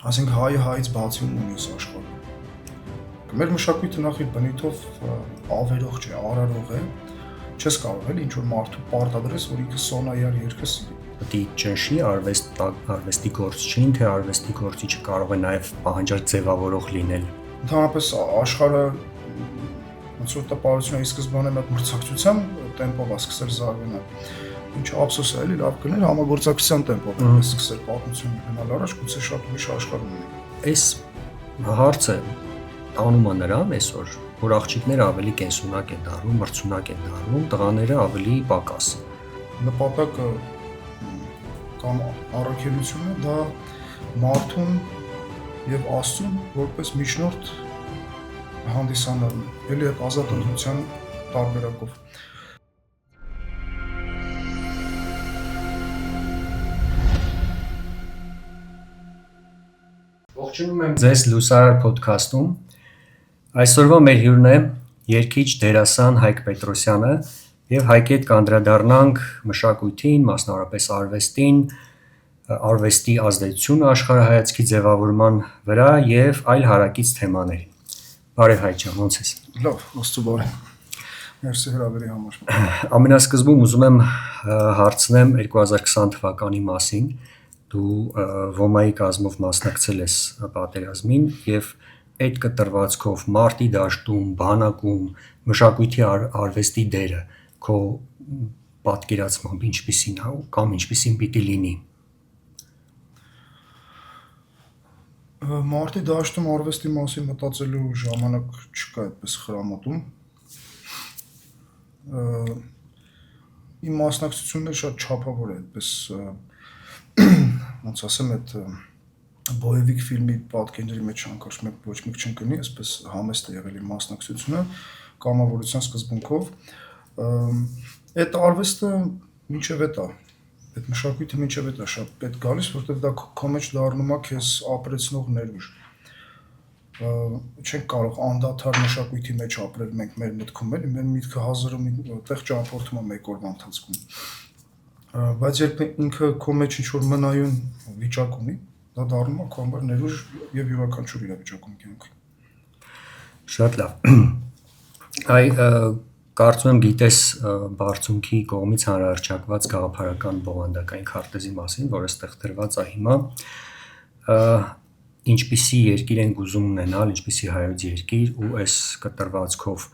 ասենք հայից բացի ունի այս աշխարհում։ Մեր մշակույթը նախ իր բնույթով ավերող չէ, արարող է։ Չես կարող էլ ինչ որ մարդու պարտադրես, որ ինքը սոնայար երգը սիրի։ Դի ճնշի արվեստի գործ չի, թե արվեստի գործիչը կարող է նաև պահանջած ձևավորող լինել։ Ընդհանրապես աշխարհը ոնց որ տպավորությունը ի սկզբանե մեկ մրցակցության տեմպով է սկսել զարգանալ։ Ինչ ափսոս է, էլի լավ կներ համագործակցության տեմպով սկսել պատմությունը գնալ առաջ, գուցե շատ ուրիշ աշխարհ ունի։ Այս հարցը տանում է նրան այսօր, որ աղջիկները ավելի կենսունակ են դառնում, մրցունակ են դառնում, տղաները ավելի պակաս։ Նպատակը կամ առաքելությունը դա մարդուն եւ Աստծուն որպես միջնորդ հանդիսանալն է, էլի այդ ազատ ընտրության տարբերակով։ Ողջունում եմ ձեզ Լուսարար podcast-ում։ Այսօրվա մեր հյուրն է երգիչ դերասան Հայկ Պետրոսյանը եւ Հայկի հետ կանդրադառնանք մշակույթին, մասնավորապես արվեստին, արվեստի ազդեցությունը աշխարհայացքի ձևավորման վրա եւ այլ հարակից թեմաներին։ Բարև Հայկ ջան, ո՞նց ես։ Լավ, Աստծո բարի։ Մերսի հրավերի համար։ Ամենասկզբում ուզում եմ հարցնեմ 2020 թվականի մասին։ Դու Ոմայի կազմով մասնակցել ես պատերազմին եւ այդ կտրվածքով մարտի դաշտում, բանակում, մշակույթի արվեստի դերը քո պատկերացմամբ ինչպիսին է կամ ինչպիսին պիտի լինի։ Մարտի դաշտում արվեստի մասին մտածելու ժամանակ չկա այդպես խրամատում։ Իմ մասնակցությունները շատ չափավոր է այդպես ոնց ասեմ այդ բոևիկ ֆիլմի պատկերների մեջ անկարծ ոչ մեկ չընկնի, այսպես համեստ է եղել իմ մասնակցությունը կամավորության սկզբունքով։ Այդ արվեստը մինչև էդ է, այդ մշակույթը մինչև էդ է շատ պետք գալիս, որտեղ դա քո մեջ դառնում է քեզ ապրեցնող ներուժ։ Չենք կարող անդադար մշակույթի մեջ ապրել մենք մեր մտքում, էլի մեր միտքը հազարը տեղ ճամփորդում է մեկ օրվա ընթացքում։ Բայց երբ ինքը քո մեջ ինչ-որ մնայուն վիճակ ունի, դա դառնում է քո համար ներուժ եւ յուրաքանչյուր իրավիճակում կյանքի։ Շատ լավ։ Այ կարծում եմ գիտես Բարձունքի կողմից հանրահռչակված գաղափարական բովանդակային քարտեզի մասին, որը ստեղ դրված է հիմա։ Ինչպիսի երկիր են ուզում ունենալ, ինչպիսի հայոց երկիր ու այս կտրվածքով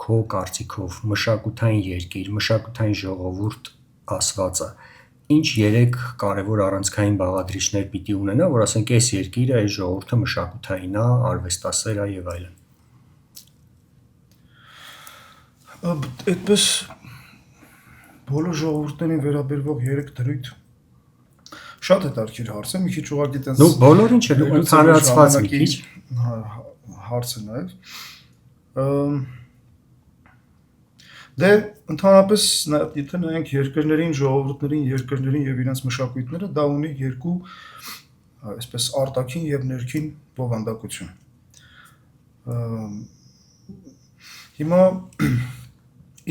քո կարծիքով մշակութային երկիր, մշակութային ժողովուրդ ասվածը ինչ 3 կարևոր առանցքային բաղադրիչներ պիտի ունենա, որ ասենք այս երկիրը, այս ժողովուրդը մշակութային է, արվեստասեր է եւ այլն։ Այդպես բոլոր ժողովուրդներին վերաբերվող 3 դրույթ շատ հետաքրքիր հարց է, մի քիչ ուղղակի տենց Նու բոլորին չէ, ընդհանրացված մի քիչ հարց է նաեւ։ Դե ընդհանրապես եթե նայենք երկրներին, ժողովուրդներին, երկրներին եւ իրենց մշակույթները, դա ունի 2 այսպես արտաքին եւ ներքին բովանդակություն։ Հիմա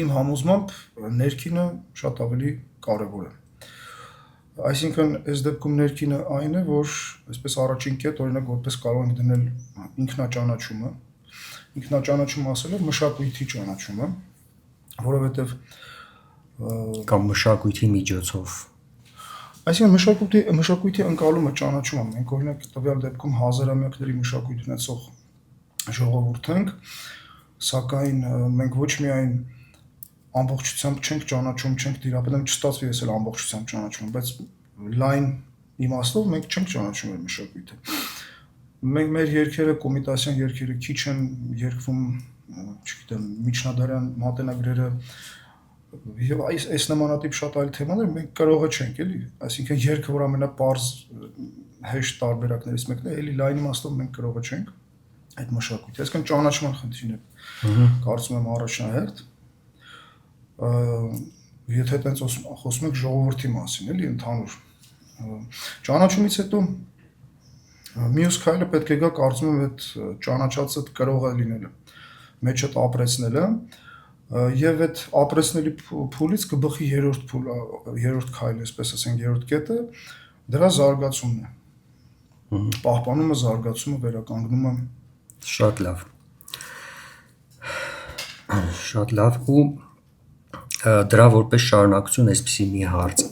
իմ համոզմամբ ներքինը շատ ավելի կարեւոր է։ Այսինքն այս դեպքում ներքինը այն է, որ այսպես առաջին կետ օրինակ որպես կարող ենք դնել ինքնաճանաչումը։ Ինքնաճանաչումը ասելով մշակույթի ճանաչումը, որովհետև կամ մշակույթի միջոցով։ Այսինքն մշակույթի ընկալումը ճանաչումը, մենք օրինակ տվյալ դեպքում հազարամյակների մշակույթ ունեցող ժողովուրդ ենք, սակայն մենք ոչ միայն ամբողջությամբ չենք ճանաչում, չենք դիրապետում, չստացվի ես էլ ամբողջությամբ ճանաչում, բայց լայն իմաստով մենք չենք ճանաչում մեր մշակույթը։ Մենք մեր երգերը, կոմիտասյան երգերը քիչ են երգվում, չգիտեմ, միջնադարյան մատենագրերը եւ այս նմանատիպ շատ այլ թեմաներ մենք կարող չենք, էլի, այսինքն երգը, որ ամենապարզ հեշտ տարբերակներից մեկն է, էլի լայն իմաստով մենք կարող չենք այդ մշակույթը։ Այսինքն ճանաչման խնդիրն է։ Կարծում եմ առաջնահերթ եթե այտենց խոսում եք ժողովրդի մասին, էլի ընդհանուր ճանաչումից հետո մյուս քայլը պետք է գա, կարծում եմ այդ ճանաչածը կարող է լինելը, մեջդ ապրեցնելը եւ այդ ապրեցնելի փուլից կբխի երրորդ քայլը, այսպես ասենք, երրորդ կետը դրա զարգացումն է։ պահպանումը, զարգացումը, վերականգնումը։ Շատ լավ։ Շատ լավ ու դրա որպես շարունակություն այսպեսի մի հարց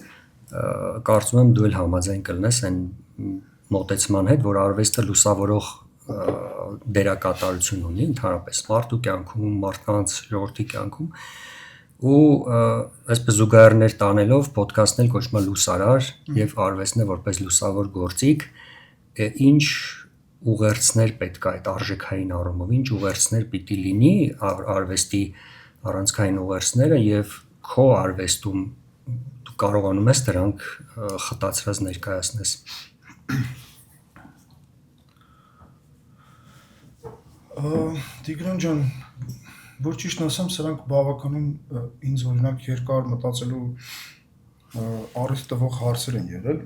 կարծում եմ դու էլ համաձայն կլինես այն մոտեցման հետ, որ արվեստը լուսավորող դերակատարություն ունի ընդհանրապես մարդու կյանքում, մարդկանց ժողովրդի կյանքում ու այսպես զուգահեռներ տանելով ոդքասթն էլ կոչվում է լուսարար եւ արվեստն է որպես լուսավոր գործիք, ինչ ուղերձներ պետք է այդ արժեքային առումով, ինչ ուղերձներ պիտի լինի արվեստի առանցքային ուղերձները եւ քո արվեստում դու կարողանում ես դրանք խտացրած ներկայացնես։ Տիգրան ջան, որ ճիշտ ասեմ, սրանք բավականին ինձ օրինակ երկար մտածելու առիթ տվող հարցեր են եղել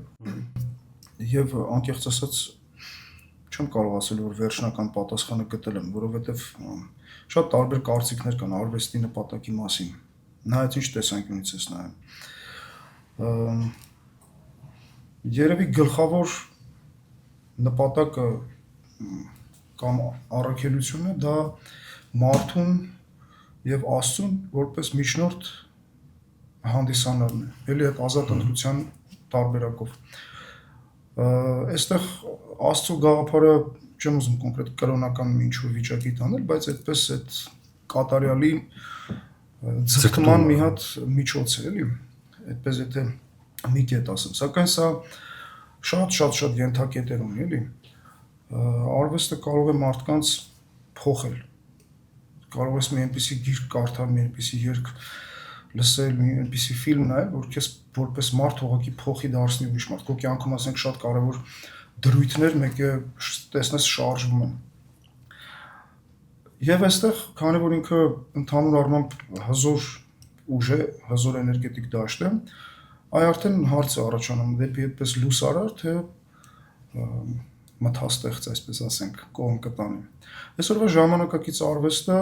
եւ անկեղծ ասած չեմ կարող ասել, որ վերջնական պատասխանը գտել եմ, որովհետեւ շատ տարբեր կարծիքներ կան արվեստի նպատակի մասին։ Նայած ինչ տեսանկյունից ես նայում։ Երևի գլխավոր նպատակը կամ առաքելությունը դա մարդուն եւ Աստծուն որպես միջնորդ հանդիսանալն է։ Էլի այդ ազատ ընտրության տարբերակով։ Այստեղ Աստծո գաղափարը չեմ ուզում կոնկրետ կրոնական ինչ-որ վիճակի տանել, բայց այդպես այդ կատարյալի ձգտման մի հատ միջոց է, էլի։ Այդպես եթե մի կետ ասեմ, սակայն սա շատ ենթակետեր ունի, էլի։ Արվեստը կարող է մարդկանց փոխել։ Կարող ես մի այնպիսի գիրք կարդալ, մի այնպիսի երգ լսել, մի այնպիսի ֆիլմ նայել, որ քեզ որպես մարդ ուղղակի փոխի դարձնի ուրիշ մարդ։ Քո կյանքում ասենք շատ կարևոր դրույթներ մեկը տեսնես շարժվում են։ Եվ այստեղ, քանի որ ինքը ընդհանուր առմամբ հզոր ուժ է, հզոր էներգետիկ դաշտ է, այ արդեն հարց է առաջանում դեպի այդպես լուսարար, թե մթաստեղծ, այսպես ասենք, կողմ կտանի։ Այսօրվա ժամանակակից արվեստը,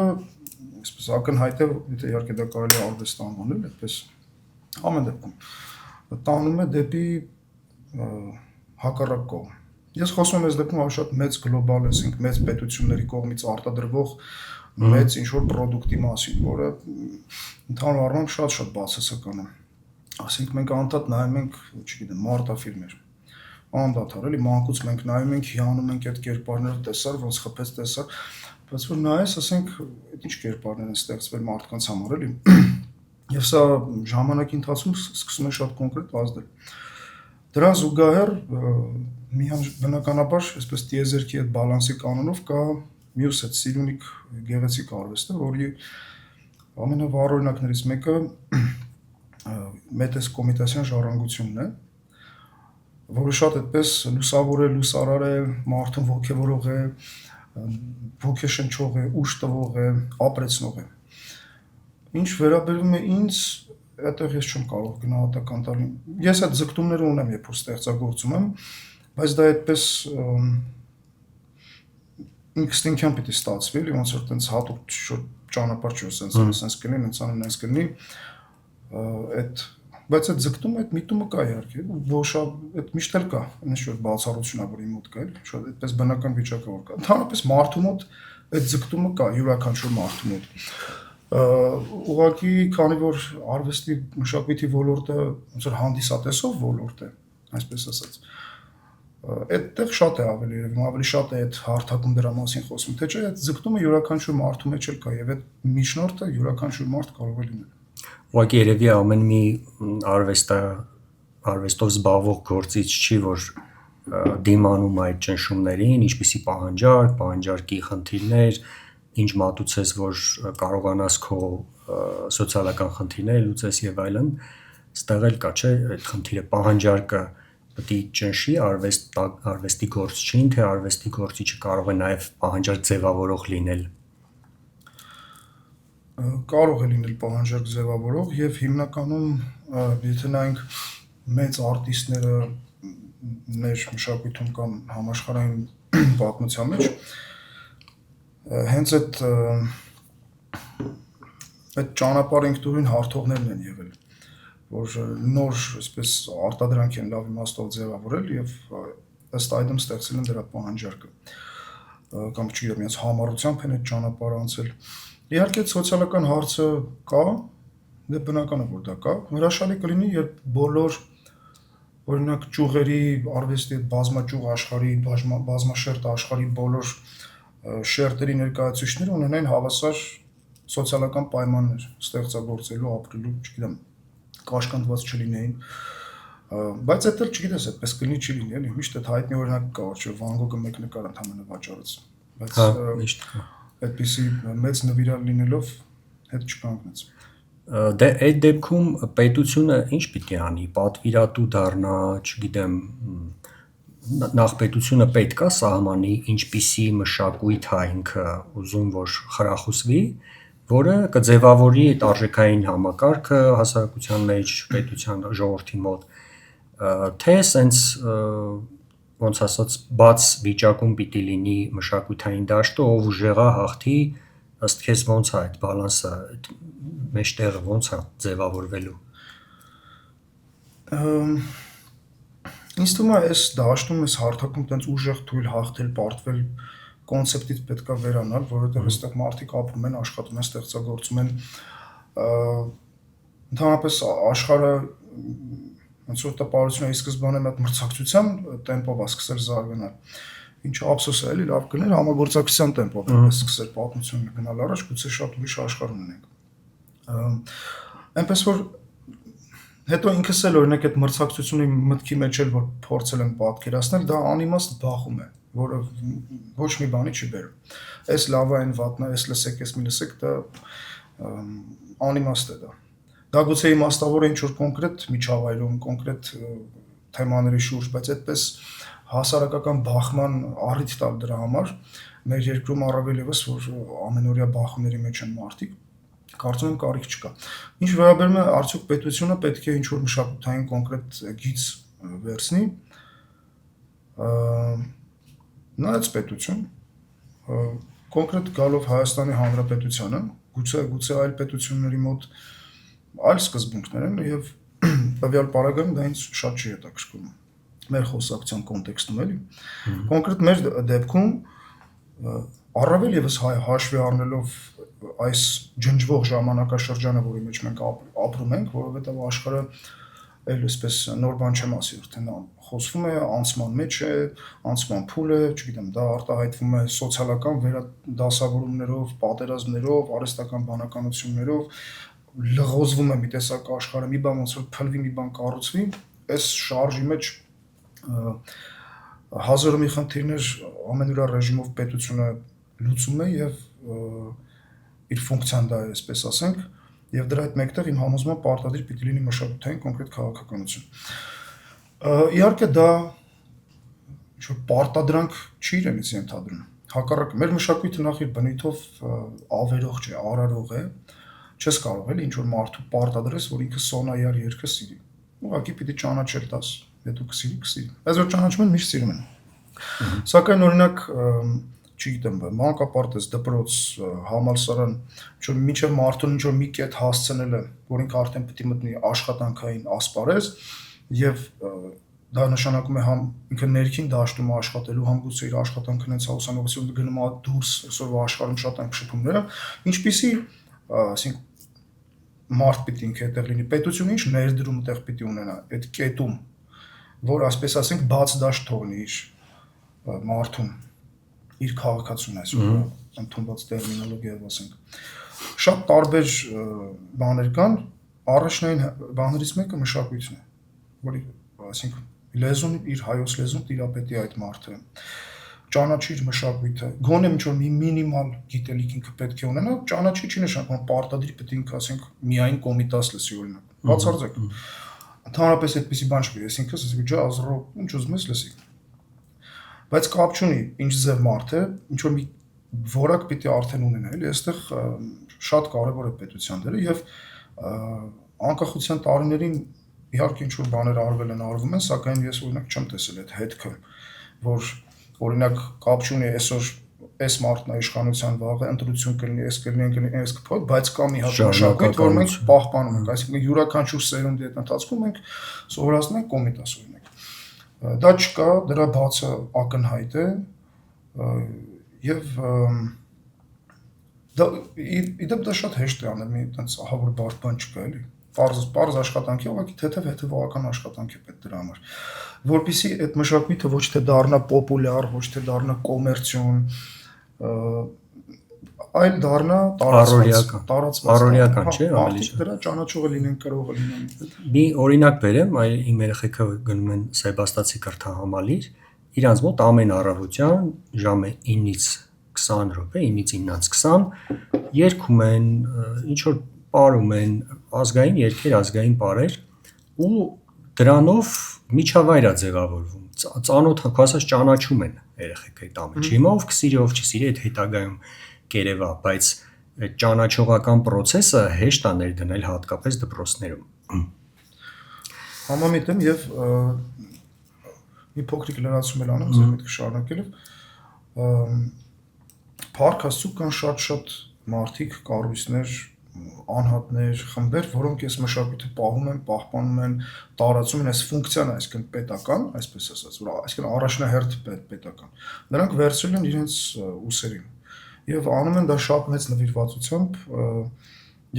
այսպես ակնհայտ է, եթե իհարկե դա կարելի է արվեստ անվանել, այդպես ամեն դեպքում տանում է դեպի հակառակ կողմ։ Ես խոսում եմ այս դեպքում ավելի շատ մեծ գլոբալ, ասենք, մեծ պետությունների կողմից արտադրվող մեծ ինչ-որ պրոդուկտի մասին, որը ընդհանուր առմամբ շատ բացասական է։ Ասենք մենք անդադ նայում ենք, չգիտեմ, մարտաֆիլմեր։ Անդադար, էլի մանկուց մենք նայում ենք, հիանում ենք այդ կերպարները, տեսար, ոնց խփեց, տեսար, բայց որ նայես, ասենք, այդ ինչ կերպարներ են ստեղծվել մարդկանց համար, էլի։ Եվ սա ժամանակի ընթացքում սկսում է շատ կոնկրետ ազդել։ Դրան զուգահեռ բնականաբար, այսպես տիեզերքի այդ բալանսի կանոնով կա մյուս այդ սիրունիկ գեղեցիկ արվեստը, որի ամենավառ օրինակներից մեկը Մետես Կոմիտասյան ժառանգությունն է, որը շատ այդպես լուսավոր է, լուսարար է, մարդուն ոգևորող է, ոգեշնչող է, ուժ տվող է, ապրեցնող է։ Ինչ վերաբերում է ինձ, այդտեղ ես չեմ կարող գնահատական տալ։ Ես այդ ձգտումները ունեմ, երբ որ ստեղծագործում եմ, բայց դա այդպես ինստինկտիվ պիտի ստացվի, էլի ոնց որ տենց հատուկ ճանապարհ չի, սենց կլինի, նենց կլինի, այդ բայց այդ ձգտումը, այդ միտումը կա իհարկե, ոչ այդ միշտ էլ կա, այնպես որ բացառություն է, որ իմ մոտ կա, էլի, շատ այդպես բնական վիճակը որ կա։ Ընդհանրապես մարդու մոտ այդ ձգտումը կա, յուրաքանչյուր մարդու մոտ։ Ուղղակի, քանի որ արվեստի մշակույթի ոլորտը ոնց որ հանդիսատեսով ոլորտ է, այսպես ասած, այդտեղ շատ է ավելի շատ է այդ հարթակում դրա մասին խոսում, թե չէ այդ ձգտումը յուրաքանչյուր մարդու մեջ էլ կա եւ այդ միջնորդը յուրաքանչյուր մարդ կարող է լինել։ Ուղղակի երևի ամեն մի արվեստով զբաղվող գործիչ չի, որ դիմանում այդ ճնշումներին, ինչպիսի պահանջարկի խնդիրներ, ինչ մատուցես, որ կարողանաս քո սոցիալական խնդիրները լուծես եւ այլն, ստեղ էլ կա, չէ, այդ խնդիրը պահանջարկը պետք է ճնշի արվեստի գործչին, թե արվեստի գործիչը կարող է նաեւ պահանջարկ ձևավորող լինել։ Կարող է լինել պահանջարկ ձևավորող եւ հիմնականում եթե նայենք մեծ արտիստները մեր մշակույթում կամ համաշխարհային պատմության մեջ հենց այդ ճանապարհ ինքնուրույն հարթողներն են եղել, որ նոր այսպես արտադրանք են լավ իմաստով ձևավորել եւ ըստ այդմ ստեղծել են դրա պահանջարկը կամ չգիտեմ, իրենց համառությամբ են այդ ճանապարհը անցել։ Իհարկե սոցիալական հարցը կա, դե բնական է որ դա կա։ Հրաշալի կլինի, երբ բոլոր օրինակ ճյուղերի արվեստի բազմաճյուղ աշխարհի, բազմաշերտ աշխարհի բոլոր շերտերի ներկայացուցիչները ունենային հավասար սոցիալական պայմաններ ստեղծագործելու, ապրելու, չգիտեմ, կաշկանդված չլինեին։ Բայց դա էլ չգիտես, այդպես կլինի չի լինի, էլի, միշտ այդ հայտնի օրինակ կա, որ Վան Գոգը մեկ նկար ընդհանրապես վաճառեց։ Բայց այդպիսի մեծ նվիրալ լինելով հետ չկանգնեց։ Դե այդ դեպքում պետությունը ինչ պիտի անի, պատվիրատու դառնա, չգիտեմ, նախ պետությունը պետք է սահմանի ինչպիսի մշակույթ է ինքը ուզում որ խրախուսվի, որը կձևավորի այդ արժեքային համակարգը հասարակության մեջ, պետության ժողովրդի մոտ, թե սենց ոնց ասած բաց վիճակում պիտի լինի մշակութային դաշտը, ով ուժեղա հաղթի, ըստ քեզ ոնց է այդ բալանսը, այդ մեջտեղը ոնց է ձևավորվելու։ Ինձ թվում է այս դաշտում, այս հարթակում տենց ուժեղ թույլ հաղթել, պարտվել կոնցեպտից պետքա վերանալ, որովհետև այստեղ մարդիկ ապրում են, աշխատում են, ստեղծագործում են, ընդհանրապես աշխարհը ոնց որ տպարությունը ի սկզբանե մի հատ մրցակցության տեմպով է սկսել զարգանալ։ Ինչը ափսոս է, էլի լավ կներ համագործակցության տեմպով սկսել պատմությունը գնալ առաջ, գուցե շատ ուրիշ աշխարհ ունենենք։ Այնպես որ հետո ինքս էլ օրինակ այդ մրցակցությունը մտքի մեջ էլ որ փորձել եմ պատկերացնել, դա անիմաստ բախում է, որը ոչ մի բանի չի բերում։ Այս լավա այն վատնա, այս լսեք, այս մի լսեք, դա անիմաստ է դա։ Դա գուցե իմաստավոր է ինչ-որ կոնկրետ միջավայրում, կոնկրետ թեմաների շուրջ, բայց այդպես հասարակական բախման առիթ տալ դրա համար մեր երկրում առավել ևս որ ամենօրյա բախումների մեջ են մարդիկ, կարծում եմ կարիք չկա։ Ինչ վերաբերում է արդյոք պետությունը պետք է ինչ-որ մշակութային կոնկրետ գիծ վերցնի, նայած պետություն, կոնկրետ գալով Հայաստանի Հանրապետությանը, գուցե այլ պետությունների մոտ այլ սկզբունքներ են եւ տվյալ պարագայում դա ինձ շատ չի հետաքրքրում մեր խոսակցության կոնտեքստում էլի կոնկրետ մեր դեպքում առավել եւս հաշվի առնելով այս ջնջվող ժամանակաշրջանը որի մեջ մենք ապրում ենք որովհետեւ աշխարհը այլ այսպես նոր բան չեմ ասի արդեն խոսվում է անցման մեջ է անցման փուլ է չգիտեմ դա արտահայտվում է սոցիալական վերադասավորումներով պատերազմներով արհեստական բանականություններով լղոզվում է մի տեսակ աշխարհը, մի բան ոնց որ փլվի, մի բան կառուցվի, այս շարժի մեջ հազար ու մի խնդիրներ ամենուրա ռեժիմով պետությունը լուծում է եւ իր ֆունկցիան դա է, այսպես ասենք, եւ դրա հետ մեկտեղ իմ համոզմամբ պարտադիր պիտի լինի մշակութային կոնկրետ քաղաքականություն։ Իհարկե դա ինչ-որ պարտադրանք չի իրենից ենթադրում։ Հակառակը մեր մշակույթը նախ իր բնույթով ավերող չէ, արարող է։ Չես կարող էլի ինչ որ մարդու պարտադրես, որ ինքը սոնայար երգը սիրի։ Ուղղակի պիտի ճանաչել տաս, եթե կսիրի, կսիրի։ Բայց որ ճանաչում են, միշտ սիրում են։ Սակայն օրինակ, չգիտեմ, մանկապարտեզ, դպրոց, համալսարան, ինչ որ միջև մարդուն ինչ որ մի կետ հասցնելը, որ ինքը արդեն պիտի մտնի աշխատանքային ասպարեզ եւ դա նշանակում է համ ինքը ներքին դաշտում աշխատելու, համ գուցե իր աշխատանքն հենց ուսանողություն գնում է դուրս, այսօրվա աշխարհում շատ են շփումները, ինչպիսի, ասենք մարդ պիտի ինքը այդտեղ լինի, պետությունը ինչ ներդրում այդտեղ պիտի ունենա, այդ կետում, որ այսպես ասենք բաց դաշտ թողնի իր մարդուն, իր քաղաքացուն այսօր ընդունված տերմինոլոգիայով ասենք։ Շատ տարբեր բաներ կան, առաջնային բաներից մեկը մշակույթն է, որի ասենք լեզուն իր հայոց լեզուն տիրապետի այդ մարդը ճանաչի իր մշակույթը, գոնե ինչ-որ մի մինիմալ գիտելիք ինքը պետք է ունենա, ճանաչի չի նշանակում պարտադիր պետք է ինքը ասենք միայն կոմիտաս լսի օրինակ, բացարձակ։ Ընդհանրապես այդպեսի բան չկա, ես ինքս ասենք ջազ, ռոք, ինչ ուզում ես լսի։ Բայց կապ չունի ինչ ձև մարդ է, ինչ-որ մի որակ պիտի արդեն ունենա, էլի, այստեղ շատ կարևոր է պետության դերը եւ անկախության տարիներին իհարկե ինչ-որ բաներ արվել են, արվում են, սակայն ես օրինակ չեմ տեսել այդ հետքը, որ օրինակ կապ չունի այսօր այս մարդն է իշխանության վաղը ընտրություն կլինի, այս կլինի, այս կփոփ, բայց կա մի հատ մշակույթ, որ մենք պահպանում ենք, այսինքն յուրաքանչյուր սերունդի հետ ընթացքում մենք սովորացնում ենք կոմիտաս օրինակ։ Դա չկա, դրա բացը ակնհայտ է եւ իդեպ դա շատ հեշտ է անել, մի այդպես ահավոր բարդ բան չկա էլի։ Պարզ աշխատանքի, ուղղակի թեթև հետևողական աշխատանք է պետք դրա համար։ Որպեսզի այդ մշակույթը ոչ թե դառնա պոպուլյար, ոչ թե դառնա կոմերցիոն, այլ դառնա տարածված, չէ՞, ավելի շատ։ Դրա ճանաչողը լինեն, կրողը լինեն։ Մի օրինակ բերեմ, իմ երեխեքը գնում են Սեբաստացի կրթահամալիր, իրանց մոտ ամեն առավոտյան ժամը 9-ից 20 րոպե, 9-ից 9:20 երգում են, ինչ որ պարում են, ազգային երգեր, ազգային պարեր ու դրանով միջավայր է ձևավորվում։ Ծանոթ, ասած ճանաչում են երեխեքը այդ ամենը։ Հիմա ով կսիրի, ով չսիրի, այդ հետագայում կերևա, բայց այդ ճանաչողական process-ը հեշտ է ներդնել հատկապես դպրոցներում։ Համամիտ եմ եւ մի փոքրիկ լրացում եմ անում, ձեր միտքը շարունակելով։ Փառք Աստծո կան շատ մարդիկ, կառույցներ, անհատներ, խմբեր, որոնք այս մշակույթը պահում են, պահպանում են, տարածում են այս ֆունկցիան, այսինքն պետական, այսպես ասած, այսինքն առաջնահերթ պետական։ Նրանք վերցրել են իրենց ուսերին եւ անում են դա շատ մեծ նվիրվածությամբ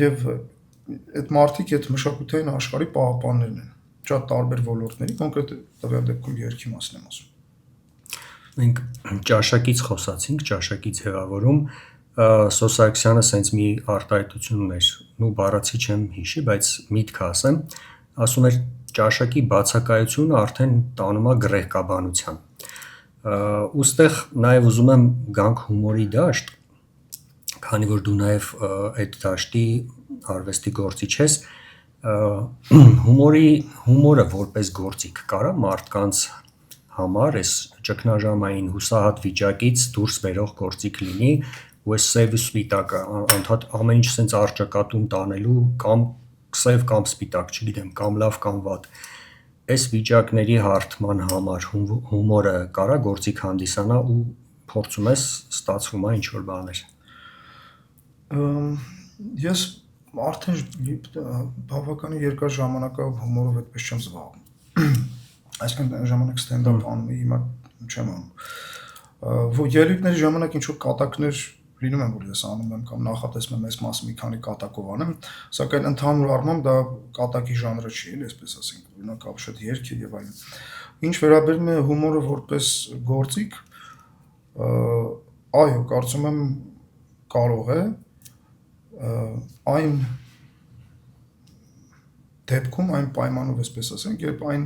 եւ այդ մարդիկ այդ մշակութային աշխարհի պահապաններն են շատ տարբեր ոլորտների, կոնկրետ տվյալ դեպքում երգի մասին եմ ասում։ Մենք ճաշակից խոսացինք, ճաշակից հեղավորում Սոսարքսյանը սենց մի արտահայտություն ուներ, ու բառացի չեմ հիշի, բայց միտքը ասեմ, ասում էր ճաշակի բացակայությունը արդեն տանում է գրեհկաբանության։ Ուստեղ նաև ուզում եմ գանք հումորի դաշտ, քանի որ դու նաև այդ դաշտի արվեստի գործիչ ես, հումորը որպես գործիք կարա մարդկանց համար այս ճգնաժամային հուսահատ վիճակից դուրս բերող գործիք լինի ու այս սև ու սպիտակը անդադ ամեն ինչ սենց արճակատում տանելու կամ սև կամ սպիտակ, չգիտեմ, կամ լավ կամ վատ այս վիճակների հարթման համար հումորը կարա գործիք հանդիսանա ու փորձում ես ստացվում է ինչ-որ բաներ։ Ես արդեն բավականին երկար ժամանակով հումորով այդպես չեմ զբաղվում։ Այսինքն ժամանակ ստենդափ անում եմ, հիմա չեմ անում։ Ելույթների ժամանակ ինչ որ կատակներ լինում են, որ ես անում եմ կամ նախատեսում եմ այս մասը մի քանի կատակով անեմ, սակայն ընդհանուր առմամբ դա կատակի ժանրը չի, էլի, այսպես ասենք, օրինակ ապշետ երգ է եւ այլն։ Ինչ վերաբերում է հումորը որպես գործիք, այո, կարծում եմ կարող է այն դեպքում, այն պայմանով, այսպես ասենք, երբ այն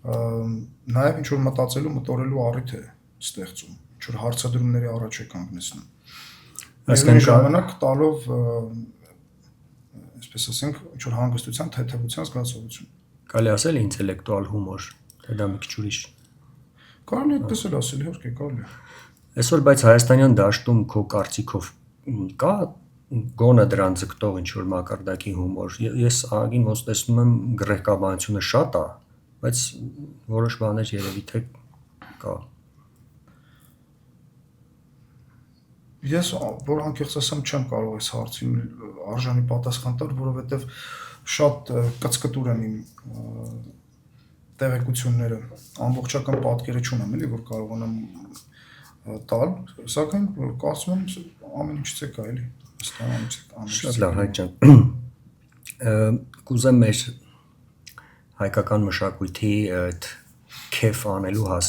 նաև ինչ որ մտածելու, մտորելու առիթ է ստեղծում, ինչ որ հարցադրումների առաջ է կանգնեցնում։ Այսինքն ժամանակ տալով, այսպես ասենք, ինչ որ հանգստության, թեթևության զգացողություն։ Կարելի ասել ինտելեկտուալ հումոր, թե դա մի քիչ ուրիշ։ Կարելի է այդպես էլ ասել, իհարկե, կարելի է։ Այսօր բայց հայաստանյան դաշտում քո կարծիքով կա գոնը դրան ձգտող ինչ որ մակարդակի հումոր։ Ես ագին ոնց տեսնում եմ գրեհկաբանությունը շատ է, բայց որոշ բաներ երևի թե կա։ Ես որ անկեղծ ասեմ չեմ կարող այս հարցին արժանի պատասխան տալ, որովհետև շատ կծկտուր են իմ տեղեկությունները, ամբողջական պատկերը չունեմ, էլի, որ կարողանամ տալ, սակայն կարծում եմ ամեն ինչից է կա, էլի, շատ լավ, Հայկ ջան։ Կուզեմ մեր հայկական մշակույթի այդ քեֆ անելու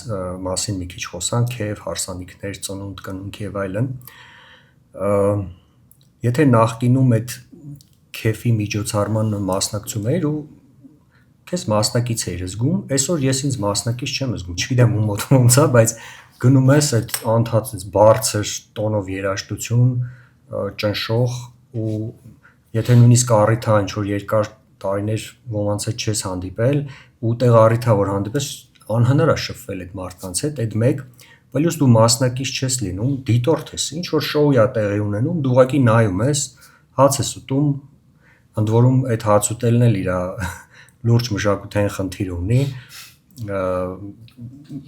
մասին մի քիչ խոսանք, քեֆ, հարսանիքներ, ծնունդ, կնունք եւ այլն։ Եթե նախկինում այդ քեֆի միջոցառման մասնակցում էիր ու քեզ մասնակից էիր զգում, այսօր ես ինձ մասնակից չեմ զգում, չգիտեմ ում մոտ ոնց է, բայց գնում ես այդ անդադս բարձր տոնով երաժշտություն, ճնշող ու եթե նույնիսկ առիթա ինչ որ երկար տարիներ ոմանց հետ չես հանդիպել ու տեղ առիթա որ հանդիպես անհնար է շփվել այդ մարդկանց հետ, այդ մեկ, պլյուս դու մասնակից չես լինում, դիտորդ ես, ինչ որ շոու է տեղի ունենում, դու ուղղակի նայում ես, հաց ես ուտում, ընդ որում այդ հաց ուտելն էլ իր լուրջ մշակութային խնդիր ունի,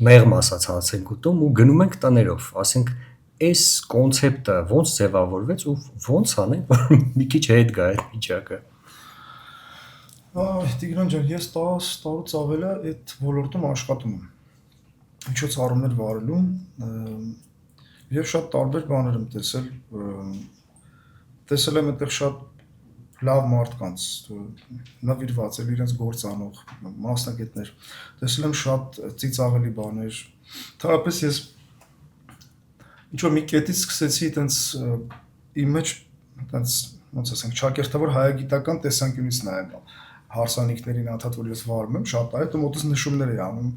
մեղմ ասած հաց ենք ուտում ու գնում ենք տներով, ասենք այս կոնցեպտը ոնց ձևավորվեց ու ոնց անենք, որ մի քիչ հետ գա այդ վիճակը։ Տիգրան ջան, ես 10 տարուց ավել է այդ ոլորտում աշխատում եմ։ Միջոցառումներ վարելու եւ շատ տարբեր բաներ եմ տեսել եմ այդտեղ շատ լավ մարդկանց, նվիրված էլ իրենց գործանող մասնագետներ, տեսել եմ շատ ծիծաղելի բաներ, թարապես ես ինչ-որ մի կետից սկսեցի այտենց իմ մեջ այտենց ոնց ասենք ճակերտավոր հայագիտական տեսանկյունից նայեմ հարսանիքներին անդադ որ ես վարում եմ շատ այ դա մոտս նշումներ էի անում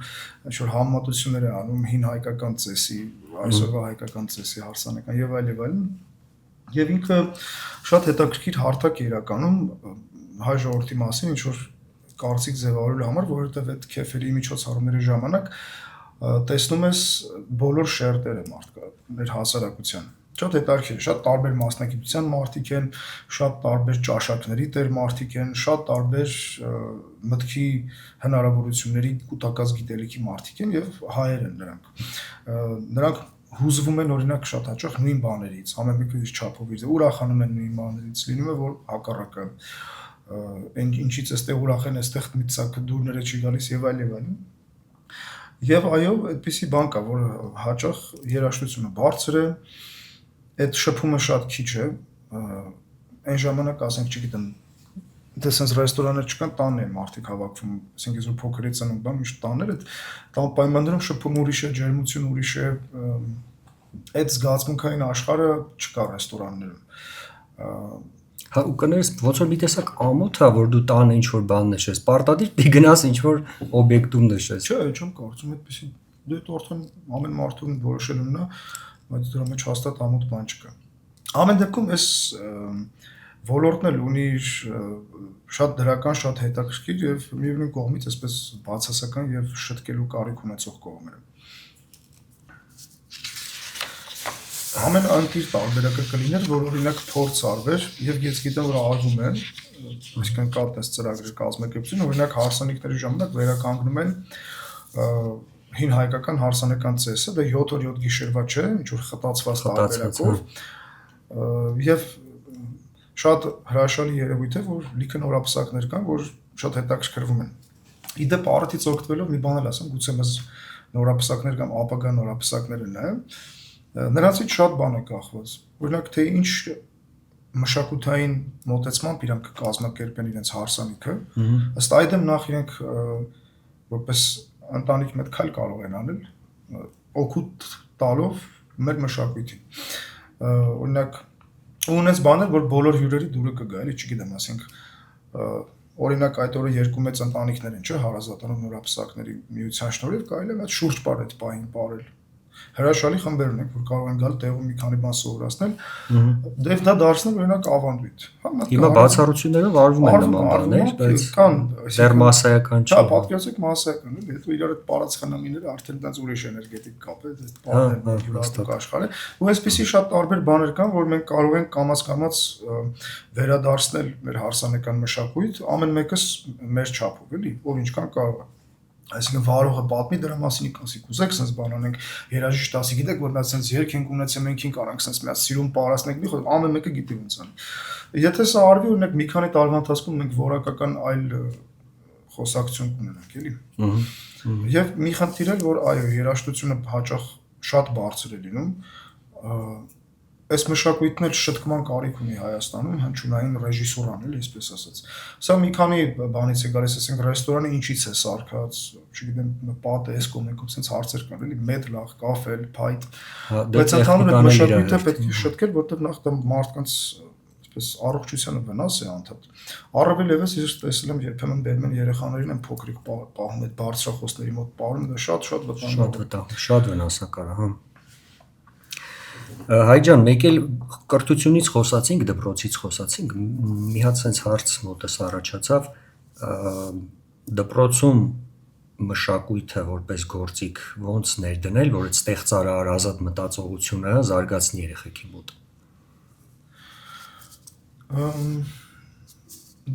ինչ-որ համեմատություններ էի անում հին հայկական ծեսի այսօրվա հայկական ծեսի հարսանեկան եւ այլն եւ ինքը շատ հետաքրքիր հարթակ է իրականում հայ ժողովրդի մասին ինչ որ կարծիք ձևավորելու համար որովհետեւ այդ քեֆերի միջոցառումների ժամանակ տեսնում ես բոլոր շերտերը մարդկանց հասարակության շատ հետաքրքիր շատ տարբեր մասնագիտության մարդիկ են շատ տարբեր ճաշակների տեր մարդիկ են շատ տարբեր մտքի հնարավորությունների կൂട്ടակած գիտելիքի մարդիկ են եւ հայեր են նրանք հուզվում են օրինակ շատ հաճախ նույն բաներից ամեն մեկը իր չափով իր ուրախանում են նույն բաներից լինում է որ հակառակը այն ինչից էստեղ ուրախ են էստեղ մի ցակ դուրները չի գալիս եւ այլն եւ այո այդպիսի բան կա որ հաճախ երաժշտությունը բարձր է այդ շփումը շատ քիչ է այն ժամանակ ասենք չգիտեմ դե sense ռեստորաններ չկան տանն են մարդիկ հավաքվում ասենք ես որ փոքրից անում բան միշտ տաններ այդ տան պայմաններում շփում ուրիշ է ջերմություն ուրիշ է այդ զգացմունքային աշխարհը չկա ռեստորաններում հա ու կներես ոնց որ մի տեսակ ամոթ է որ դու տանը ինչ որ բան նշես պարտադիր դի գնաս ինչ որ օբյեկտում նշես չէ չեմ կարծում այդպեսի դու արդեն ամեն մարդուն որոշելն է բայց դրա մեջ հաստատ ամոթ բան չկա ամեն դեպքում այս ոլորտն էլ ունի շատ դրական շատ հետաքրքիր եւ միևնույն կողմից այսպես բացասական եւ շտկելու կարիք ունեցող կողմերը ամեն անկիր տարբերակը կլիներ որ օրինակ փորձ արվեր եւ ես գիտեմ որ արվում է այսինքն կա տես ծրագրեր կազմակերպություն օրինակ հարսանիքների ժամանակ վերականգնում են հին հայկական հարսանեկան ծեսը դա 7 օր 7 գիշերվա չէ ինչ որ խտացված տարբերակով եւ շատ հրաշալի երևույթ է որ լիքը նորապսակներ կան որ շատ հետաքրքրվում են իդեպ առիթից օգտվելով մի բան էլ ասեմ գուցե մեզ նորապսակներ կամ ապագա նորապսակներ նայեմ նրանցից շատ բան է կախված օրինակ թե ինչ մշակութային մոտեցմամբ իրանք կազմակերպեն իրենց հարսանիքը ըստ այդմ նախ իրենք որպես ընտանիք մեծ քայլ կարող են անել օգուտ տալով մեր մշակույթին օրինակ ունես բաներ որ բոլոր հյուրերի դուրը կգա էլի չգիտեմ ասենք օրինակ այդ օրը երկու մեծ ընտանիքներ են չէ հարազատանով նորապսակների միության շնորհիվ կարելի է այդ շուրջ պար այդ պահին ապարել հրաշալի խմբեր ունենք որ կարող են գալ տեղում մի քանի բան սովորացնել դեվ դա դարձնել օրինակ ավանդույթ հիմա բացառություններով արվում են նման բաներ բայց կան դեռ մասսայական չէ հա պատկերացեք մասսայական էլի հետո իրար այդ պարածխանամիները արդեն այնց ուրիշ էներգետիկ կապ է այդ բաներն յուրահատուկ աշխարհ է ու այսպեսի շատ տարբեր բաներ կան որ մենք կարող ենք կամաց վերադարձնել մեր հարսանեկան մշակույթ ամեն մեկս մեր չափով էլի ով ինչքան կարող է այսինքն վարողը պատմի դրա մասին ասի կուզեք sense բան անենք երաժիշտ ասի գիտեք որ մենք sense երգ ենք ունեցել մենք ինչ կարանք sense մի հատ սիրուն պարասնենք մի խոտ ամեն մեկը գիտի ոնց անի եթե սա արվի օրինակ մի քանի տարվա ընթացքում մենք որակական այլ խոսակցություն կունենանք էլի եւ մի խնդիր էլ որ այո երաժշտությունը հաճախ շատ բարձր է լինում այս մշակույթն էլ շտկման կարիք ունի Հայաստանում հնչյունային ռեժիսուրան էլ այսպես ասած սա մի քանի բանից է գալիս ասենք ռեստորանը ինչից է սարքած չգիտեմ պատես կոմենկով sense հարցեր կան էլի մեծ լախ կաֆել փայտ բայց ընդհանուր այդ մշակույթը պետք է շտկել որտեղ նախ դա մարդկանց այսպես առողջությանը վնաս է անդադ առավել եւս ես տեսել եմ երբեմն բերում են երեխաներին են փոքրիկ պահում այդ բարձրախոսների մոտ պարում դա շատ վտանգ շատ վնասակար հա Հայ ջան, մեկ էլ կրթությունից խոսացինք, դպրոցից խոսացինք, մի հատ sense հարց մոտս առաջացավ, դպրոցում մշակույթը որպես գործիք ոնց ներդնել, որ այդ ստեղծարար ազատ մտածողությունը զարգացնի երեխեքի մոտ։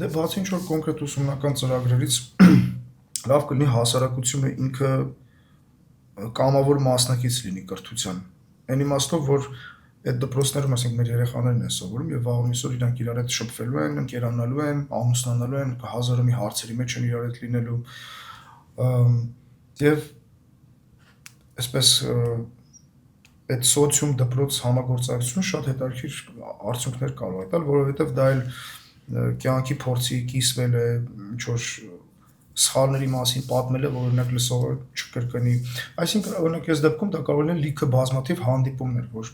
Դե բացի ինչ որ կոնկրետ ուսումնական ծրագրերից լավ կլինի հասարակությունը ինքը կամավոր մասնակից լինի կրթության։ Այն իմաստով, որ այդ դպրոցներում ասենք մեր երեխաներն են սովորում եւ վաղ միսօր իրանք իրար հետ շփվելու են, ընկերանալու են, ամուսնանալու են, հազարը մի հարցերի մեջ են իրար հետ լինելու եւ այսպես այդ սոցիում դպրոց համագործակցությունը շատ հետաքրքիր արդյունքներ կարող է տալ, որովհետեւ դա էլ կյանքի փորձի կիսվել է, ինչ որ սխալների մասին պատմել է, որ օրինակ լսողը չկրկնի։ Այսինքն օրինակ այս դեպքում դա կարող է լիքը բազմաթիվ հանդիպումներ, որ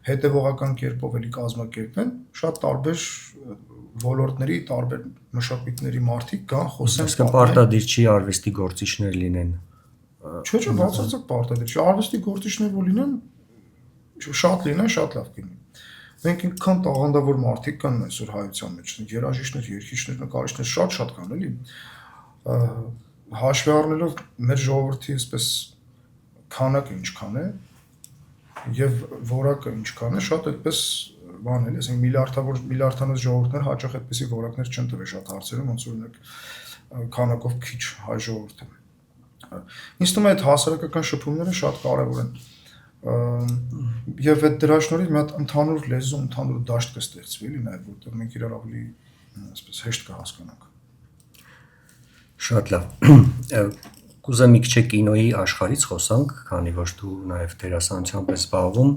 հետևողական կերպով էլի կազմակերպեն, շատ տարբեր ոլորտների, տարբեր մշակույթների մարդիկ կան, խոսեն։ Իսկ պարտադիր չի արվեստի գործիչներ լինեն։ Չէ, բացարձակ պարտադիր չի։ Արվեստի գործիչներ որ լինեն, շատ լինեն, շատ լավ կլինի։ Մենք ինքան տաղանդավոր մարդիկ կան այսօր հայության մեջ, երաժիշտներ, երգիչներ, նկարիչներ շատ կան, էլի։ Հաշվի առնելով մեր ժողովրդի այսպես քանակը ինչքան է եւ որակը ինչքան է, շատ այդպես բան էլի, ասենք միլիարդանոց ժողովուրդներ հաճախ այդպեսի որակներ չեն տվել շատ հարցերում, ոնց օրինակ քանակով քիչ հայ ժողովուրդը։ Ինձ թվում է այդ հասարակական շփումները շատ կարեւոր են։ Եվ այդ դրա շնորհիվ մի հատ ընդհանուր լեզու, ընդհանուր դաշտ կստեղծվի, էլի նաեւ որտեղ մենք իրար ավելի այսպես հեշտ կհասկանանք։ Շատ լավ։ Կուզեմ մի քիչ կինոյի աշխարհից խոսանք, քանի որ դու նաև դերասանությամբ ես զբաղվում։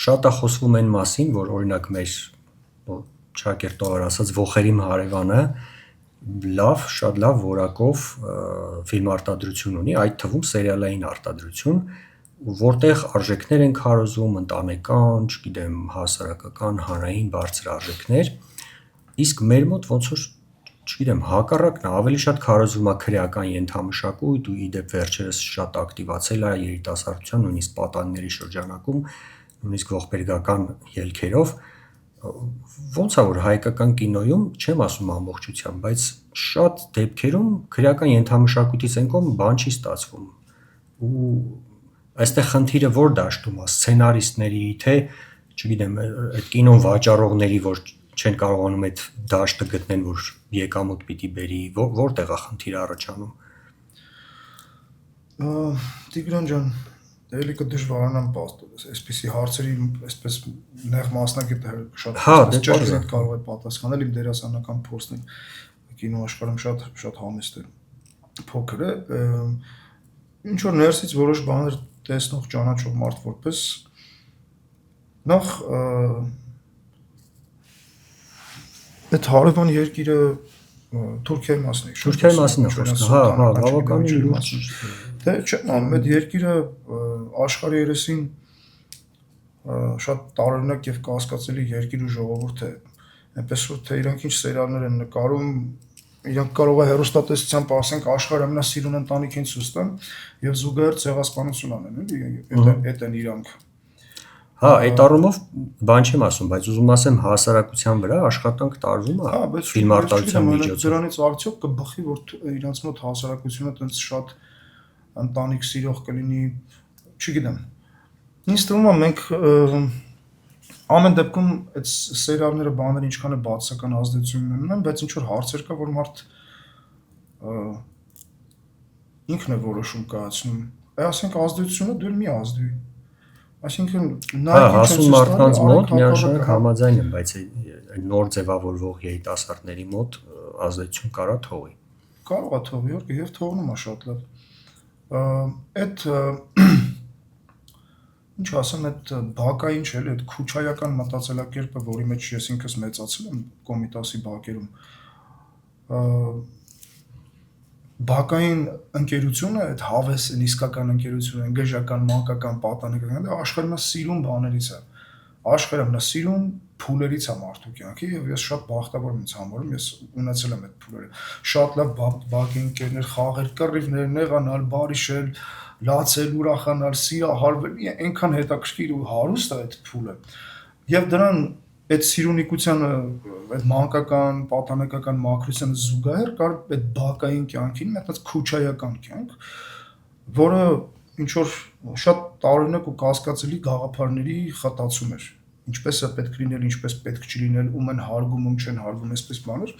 Շատ է խոսվում այն մասին, որ օրինակ մեր Շակերտովար ասած ողերիմ հարևանը շատ լավ որակով ֆիլմարտադրություն ունի, այդ թվում սերիալային արտադրություն, որտեղ արժեքներ են քարոզում, ընտանեկան, չգիտեմ, հասարակական, հանրային բարձր արժեքներ, իսկ մեր մոտ ոնց որ չգիտեմ, հակառակն է, ավելի շատ քարոզվում է քրեական ենթամշակույթ ու իդեպ վերջերս շատ ակտիվացել է երիտասարդության, նույնիսկ պատանիների շրջանակում, նույնիսկ ողբերգական ելքերով, ոնց է որ հայկական կինոյում, չեմ ասում ամբողջությամբ, բայց շատ դեպքերում քրեական ենթամշակույթից են կողմ բան չի ստացվում։ Ու այստեղ խնդիրը որ դաշտում է, սցենարիստների, թե, չգիտեմ, այդ կինոն վաճառողների, որ չեն կարողանում այդ դաշտը գտնեն, որ եկամուտ պիտի բերի, որտեղ է խնդիրը առաջանում։ Տիգրան ջան, էլի կդժվարանամ պատասխանել, այսպիսի հարցերի այսպես նեղ մասնագետը շատ ճիշտ կարող է պատասխանել, իմ դերասանական փորձն կինո աշխարհում շատ համեստ է, փոքր է, ինչ որ ներսից որոշ բաներ տեսնող ճանաչող մարդ որպես նախ այդ հարևան երկիրը Թուրքիայի մասն է։ Թուրքիայի մասն է խոսքը, հա, բավականին լուրջ։ Դե չեմ անում, այդ երկիրը աշխարհի երեսին շատ տարօրինակ եւ կասկածելի երկիր ու ժողովուրդ է։ Այնպես որ թե իրանք ինչ սերիալներ են նկարում, իրանք կարող է հեռուստատեսությամբ ասենք աշխարհի ամենասիրուն ընտանիքին ցույց տան եւ զուգահեռ ցեղասպանություն անեն, էլի, այդ են իրանք։ Հա, այդ առումով բան չեմ ասում, բայց ուզում ասեմ հասարակության վրա աշխատանք տարվում է ֆիլմարտադրության միջոցով։ Դրանից արդյոք կբխի, որ իրանց մոտ հասարակությունը տենց շատ ընտանիք սիրող կլինի, չգիտեմ։ Ինձ թվում է մենք ամեն դեպքում այդ սերիալները բաները ինչքան է բացական ազդեցություն ունեն, բայց ինչ որ հարցեր կա, որ մարդ ինքն է որոշում կայացնում։ Ասենք ազդեցությունը դու մի ազդի։ Այսինքն նա հասուն մարդկանց մոտ միանշանակ համաձայն եմ, բայց նոր ձևավորվող երիտասարդների մոտ ազդեցություն կարա թողի։ Կարող է թողի, եւ թողնում է շատ լավ։ Այդ ինչ ասեմ, այդ բակային չէ, այդ քուչայական մտածելակերպը, որի մեջ ես ինքս մեծացել եմ Կոմիտասի բակերում, բակային ընկերությունը, այդ հավեսն իսկական ընկերությունը, ընկերական, մանկական, պատանեկական, դա աշխարհի ամենասիրուն բաներից է։ Աշխարհի ամենասիրուն փուլերից է մարդու կյանքի եւ ես շատ բախտավոր եմ ինձ համարում, ես ունեցել եմ այդ փուլերը։ Շատ լավ բակի ընկերներ, խաղեր, կռիվներ, նեղանալ, բարիշել, լացել, ուրախանալ, սիրահարվել, այնքան հետաքրքիր ու հարուստ է այդ փուլը։ Եվ դրան այդ սիրունիկությանը, այդ մանկական, պատանեկական մաքրությանը զուգահեռ կար այդ բակային կյանքին, այդպես քուչայական կյանք, որը ինչ որ շատ տարօրինակ ու կասկածելի գաղափարների խտացում էր։ Ինչպես է պետք լինել, ինչպես պետք չլինել, ում են հարգում, ում չեն հարգում, այսպես բաներ։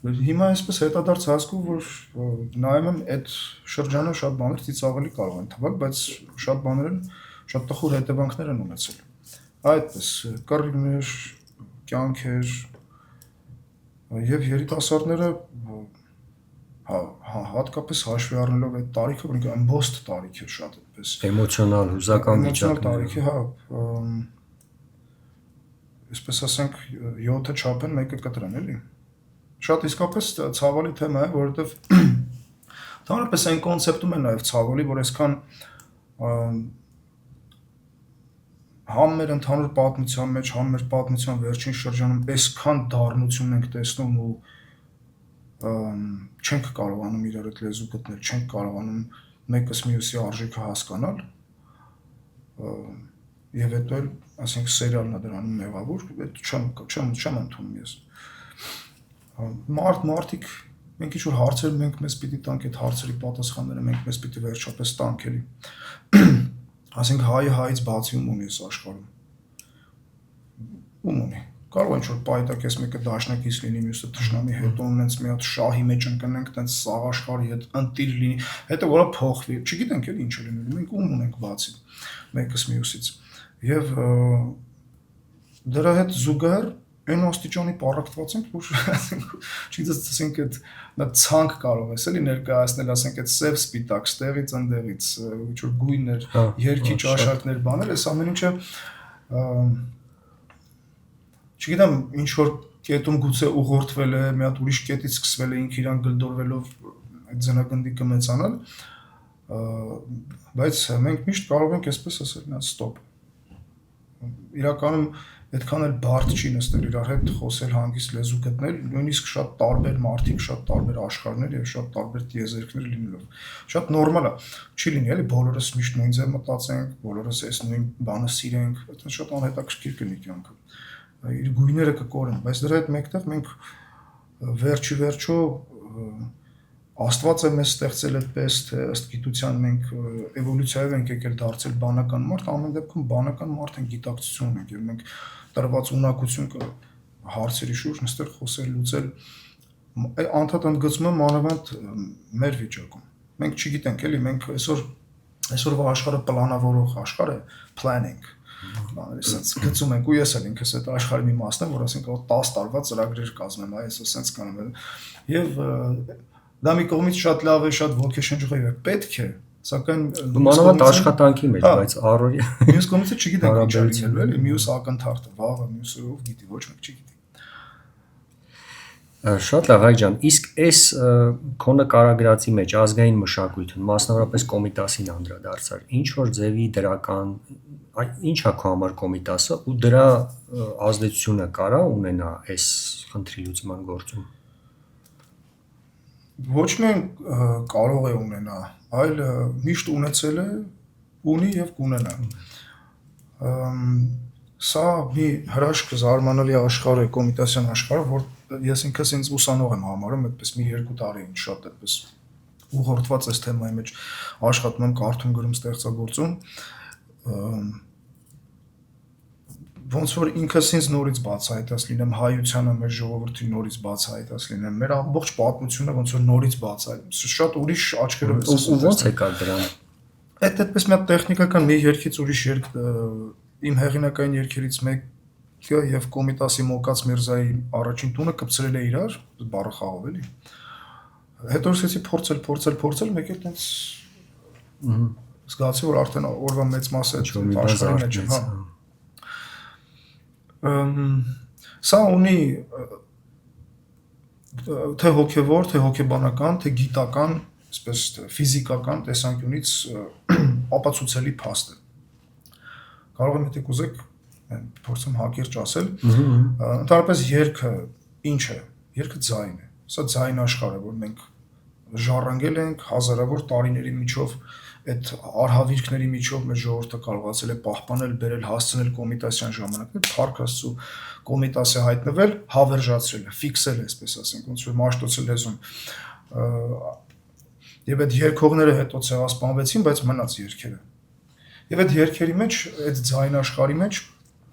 Հիմա այսպես հետադարձ հասկում, որ նայում եմ այդ շրջանը շատ բաներ ծիծաղելի կարող են թվալ, բայց շատ բաներ են շատ տխուր հետևանքներ են ունեցել։ Այդպես կռիվներ, կյանքեր եւ երիտասարդները հատկապես հաշվի առնելով այդ տարիքը, որոնք ամբողջ տարիք է շատ այդպես էմոցիոնալ հուզական վիճակներ։ տարիքի, այսպես ասենք 7-ը չափեն, մեկը կտրեն, էլի։ Շատ իսկապես ցավալի թեմա է, որովհետեւ Թանրապես այն կոնցեպտում է նաև ցավալի, որ այսքան համ մեր ընդհանուր պատմության մեջ, համ մեր պատմության վերջին շրջանում այսքան դառնություն ենք տեսնում ու չենք կարողանում իրար այդ լեզու գտնել, չենք կարողանում մեկս մյուսի արժեքը հասկանալ եւ հետո էլ, ասենք, սերիալն է դրանում մեղավոր, այդ չեմ ընդունում ես։ Մարդիկ մենք ինչ-որ հարցեր մենք մեզ պիտի տանք, այդ հարցերի պատասխանները մենք մեզ պիտի վերջապես տանք էլի։ Ասենք հայը հայից բացի ում ունի այս աշխարհում։ Ում ունի։ Կարող ինչ-որ պայտակես մեկը դաշնակից լինի, մյուսը թշնամի, հետո ունենց մի հատ շահի մեջ ընկնենք, տենց սաղ աշխարհի հետ ընտիր լինի, հետո որը փոխվի։ Չգիտենք էլի ինչ է լինելու, մենք ում ունենք բացի մեկս մյուսից։ Եվ դրա հետ զուգահեռ այն աստիճանի պարակտված ենք, որ չգիտենք այդ ցանկ կարող ես էլի ներկայացնել, ասենք այդ սև սպիտակ, ստեղից ընդեղից, ինչ-որ գույներ, երկիչ աշակներ բաներ, այս ամեն ինչը չգիտեմ ինչ-որ կետում գուցե ուղղորդվել է, մի հատ ուրիշ կետից սկսվել է ինքը իրան գլդորվելով այդ ձնագնդիկը մեծանալ, բայց մենք միշտ կարող ենք այսպես ասել, նա ստոպ։ Իրականում այդքան էլ բարդ չի նստել իրար հետ խոսել, հանգիստ լեզու գտնել, նույնիսկ շատ տարբեր մարդիկ, շատ տարբեր աշխարհներ եւ շատ տարբեր տիեզերքներ լինելով։ Շատ նորմալ է, չի լինի, էլի բոլորս միշտ նույն ձև մտածենք, բոլորս այս նույն բանը սիրենք, դա շատ անհետաքրքիր կլինի կյանքը։ Իր գույները կկորեն, բայց դրա հետ մեկտեղ մենք վերջի վերջո Աստված է մեզ ստեղծել այդպես, թե ըստ գիտության մենք էվոլյուցիայով ենք եկել դարձել բանական մարդ, ամեն դեպքում բանական մարդ են, գիտակցություն ունենք եւ մենք տրված ունակություն կա հարցերի շուրջ նստել խոսել, լուծել անդադ ընդգծում եմ մանավանդ մեր վիճակում։ Մենք չգիտենք էլի, մենք այսօրվա աշխարհը պլանավորող աշխարհ է, planning Սենց գծում ենք ու ես էլ ինքս այդ աշխարհի մի մասն եմ, որ ասենք 10 տարվա ծրագրեր կազմեմ, այսօր սենց կանեմ եւ դա մի կողմից շատ լավ է, շատ ոգեշնչող է, պետք է, սակայն մանավանդ աշխատանքի մեջ, բայց առօրյա մյուս կողմից չգիտենք ինչ է լինելու, էլի, մյուս ակնթարթը, վաղը, մյուսը ով գիտի, ոչ մեկ չգիտի։ Շատ լավ, Հայկ ջան, իսկ այս քո նկարագրածի մեջ ազգային մշակույթը, մասնավորապես Կոմիտասին անդրադարձար, ինչ որ ձևի դրական, ինչ է քո համար Կոմիտասը ու դրա ազդեցությունը կարա ունենա այս խնդրի լուծման գործում։ Ոչ միայն կարող է ունենա, այլ միշտ ունեցել է, ունի եւ կունենա։ Սա մի հրաշք զարմանալի աշխարհ է, Կոմիտասյան աշխարհը, որ ես ինքս ինձ ուսանող եմ համարում, այդպես մի 2 տարի ինչ շատ այդպես ուղղորդված այս թեմայի մեջ աշխատում եմ, կարդում, գրում, ստեղծագործում։ Ոնց որ ինքս ինձ նորից բացահայտած լինեմ, հայությանը մեր ժողովրդի նորից բացահայտած լինեմ, մեր ամբողջ պատմությունը ոնց որ նորից բացահայտեմ, շատ ուրիշ աչքերով ես ոնց եկա դրան։ Այդպես մի հատ տեխնիկական մի երկից ուրիշ երկ իմ հեղինակային երկերից մեկը եւ Կոմիտասի Մոկաց Միրզայի առաջին տունը կպցրել է իրար, բառը խաղով էլի։ Հետո սկսեցի փորձել, մեկ էլ տենց զգացի, որ արդեն օրվա մեծ մասը այդ աշխարհի մեջ է, հա։ Սա ունի թե հոգևոր, թե հոգեբանական, թե գիտական, այսպես ֆիզիկական տեսանկյունից ապացուցելի փաստ է։ Կարող եմ եթե կուզեք փորձեմ հակիրճ ասել, ընդհանրապես երգը ինչ է։ Երգը ձայն է։ Սա ձայն աշխարհ է, որ մենք ժառանգել ենք հազարավոր տարիների միջով այդ արհավիրքների միջով մեր ժողովուրդը կարողացել է պահպանել, բերել, հասցնել Կոմիտասյան ժամանակներ, Փառք Աստծո Կոմիտասը հայտնվել, հավերժացրել է, ֆիքսել է, այսպես ասենք, ոնց որ մաշտոցը լեզուն։ Եվ այդ երկողները հետո ցեղասպանվեցին, բայց մնաց երկերը։ Եվ այդ երկերի մեջ, այդ ձայն աշխարհի մեջ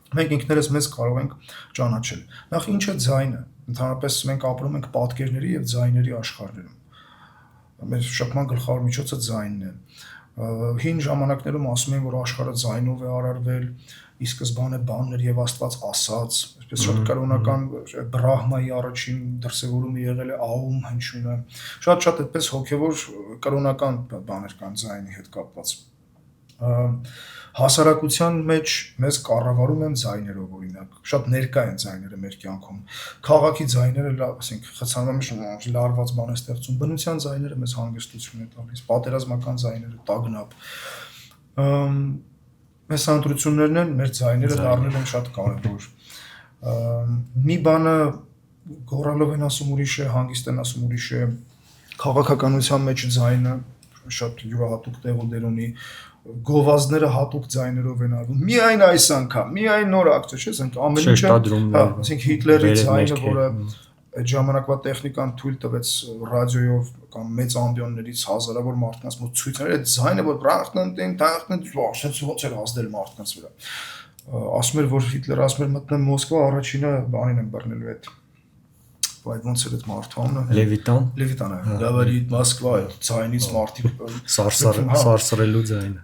մենք ինքներս մեզ կարող ենք ճանաչել։ Նախ ինչ է ձայնը։ Ընդհանրապես մենք ապրում ենք պատկերների եւ ձայների աշխարհներում։ Մեր շփման գլխավոր միջոցը ձայնն է։ Հին ժամանակներում ասում են, որ աշխարհը ձայնով է արարվել, ի սկզբանե բաններ եւ Աստված ասաց, այսպես շատ կրոնական Բրահմայի առաջին դրսևորումը եղել է աում հնչյունը, շատ այդպես հոգեվոր կրոնական բաներ կան ձայնի հետ կապված։ Հասարակության մեջ մեզ կառավարում են ձայներով, օրինակ, շատ ներկա են ձայները մեր կյանքում։ Քաղաքի ձայները, ասենք, խցանվամիջ լարված բան է ստեղծում, բնության ձայները մեզ հանգստություն է տալիս, պատերազմական ձայները, տագնապ։ Մեզ ընտրություններն են, մեր ձայները դառնել են շատ կարևոր։ Մի բանը գոռալով են ասում ուրիշ է, հանգիստ են ասում ուրիշ է, քաղաքականության մեջ ձայնը շատ յուրահատուկ տեղ ու դեր ունի, գովազդները հատուկ ձայներով են արվում։ Միայն այս անգամ, միայն նոր ակցիա, չէ՞, ասենք ամեն ինչը, ասենք Հիտլերի ձայնը, որը այդ ժամանակվա տեխնիկան թույլ տվեց ռադիոյով կամ մեծ ամբիոններից հազարավոր մարդկանց մոտ ցույցեր, այդ ձայնը, որ ասենց ոնց էր ազդել մարդկանց վրա։ Ասում էր, որ Հիտլերը ասում էր մտնեմ Մոսկվա, առաջինը բանին են բռնելու այդ Բայց ոնց էր այդ մարդու անունը։ Լևիտանը։ Գավարիտ Մոսկվա ձայնից մարդիկ սարսռելու ձայնը։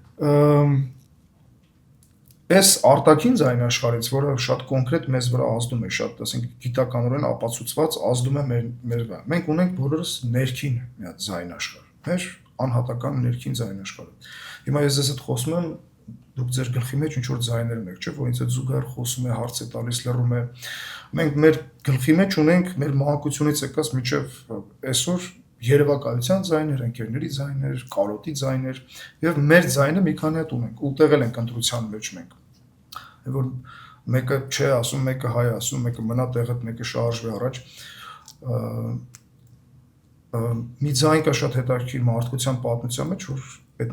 Այս արտաքին ձայն աշխարհից, որը շատ կոնկրետ մեզ վրա ազդում է, շատ, ասենք, գիտականորեն ապացուցված ազդում է մեր վրա։ Մենք ունենք բոլորս ներքին մի հատ ձայն աշխարհ, մեր անհատական ներքին ձայն աշխարհը։ Հիմա ես ձեզ հետ խոսում եմ, դուք ձեր գլխի մեջ ինչ որ ձայներ ունեք, չէ՞, որ ինձ հետ զուգահեռ խոսում է, հարց է տալիս, լռում է։ Մենք մեր գլխի մեջ ունենք մեր մանկությունից եկած մինչև այսօր երևակայության ձայներ, ընկերների ձայներ, կարոտի ձայներ եւ մեր ձայնը մի քանի հատ ունենք, ուտեղել ենք ընտրության մեջ մենք։ Որ մեկը չէ ասում, մեկը հայ ասում, մեկը մնա տեղը, մեկը շարժվի առաջ։ Մի ձայն կա շատ հետաքրքիր մարդկության պատմության մեջ, որ այդ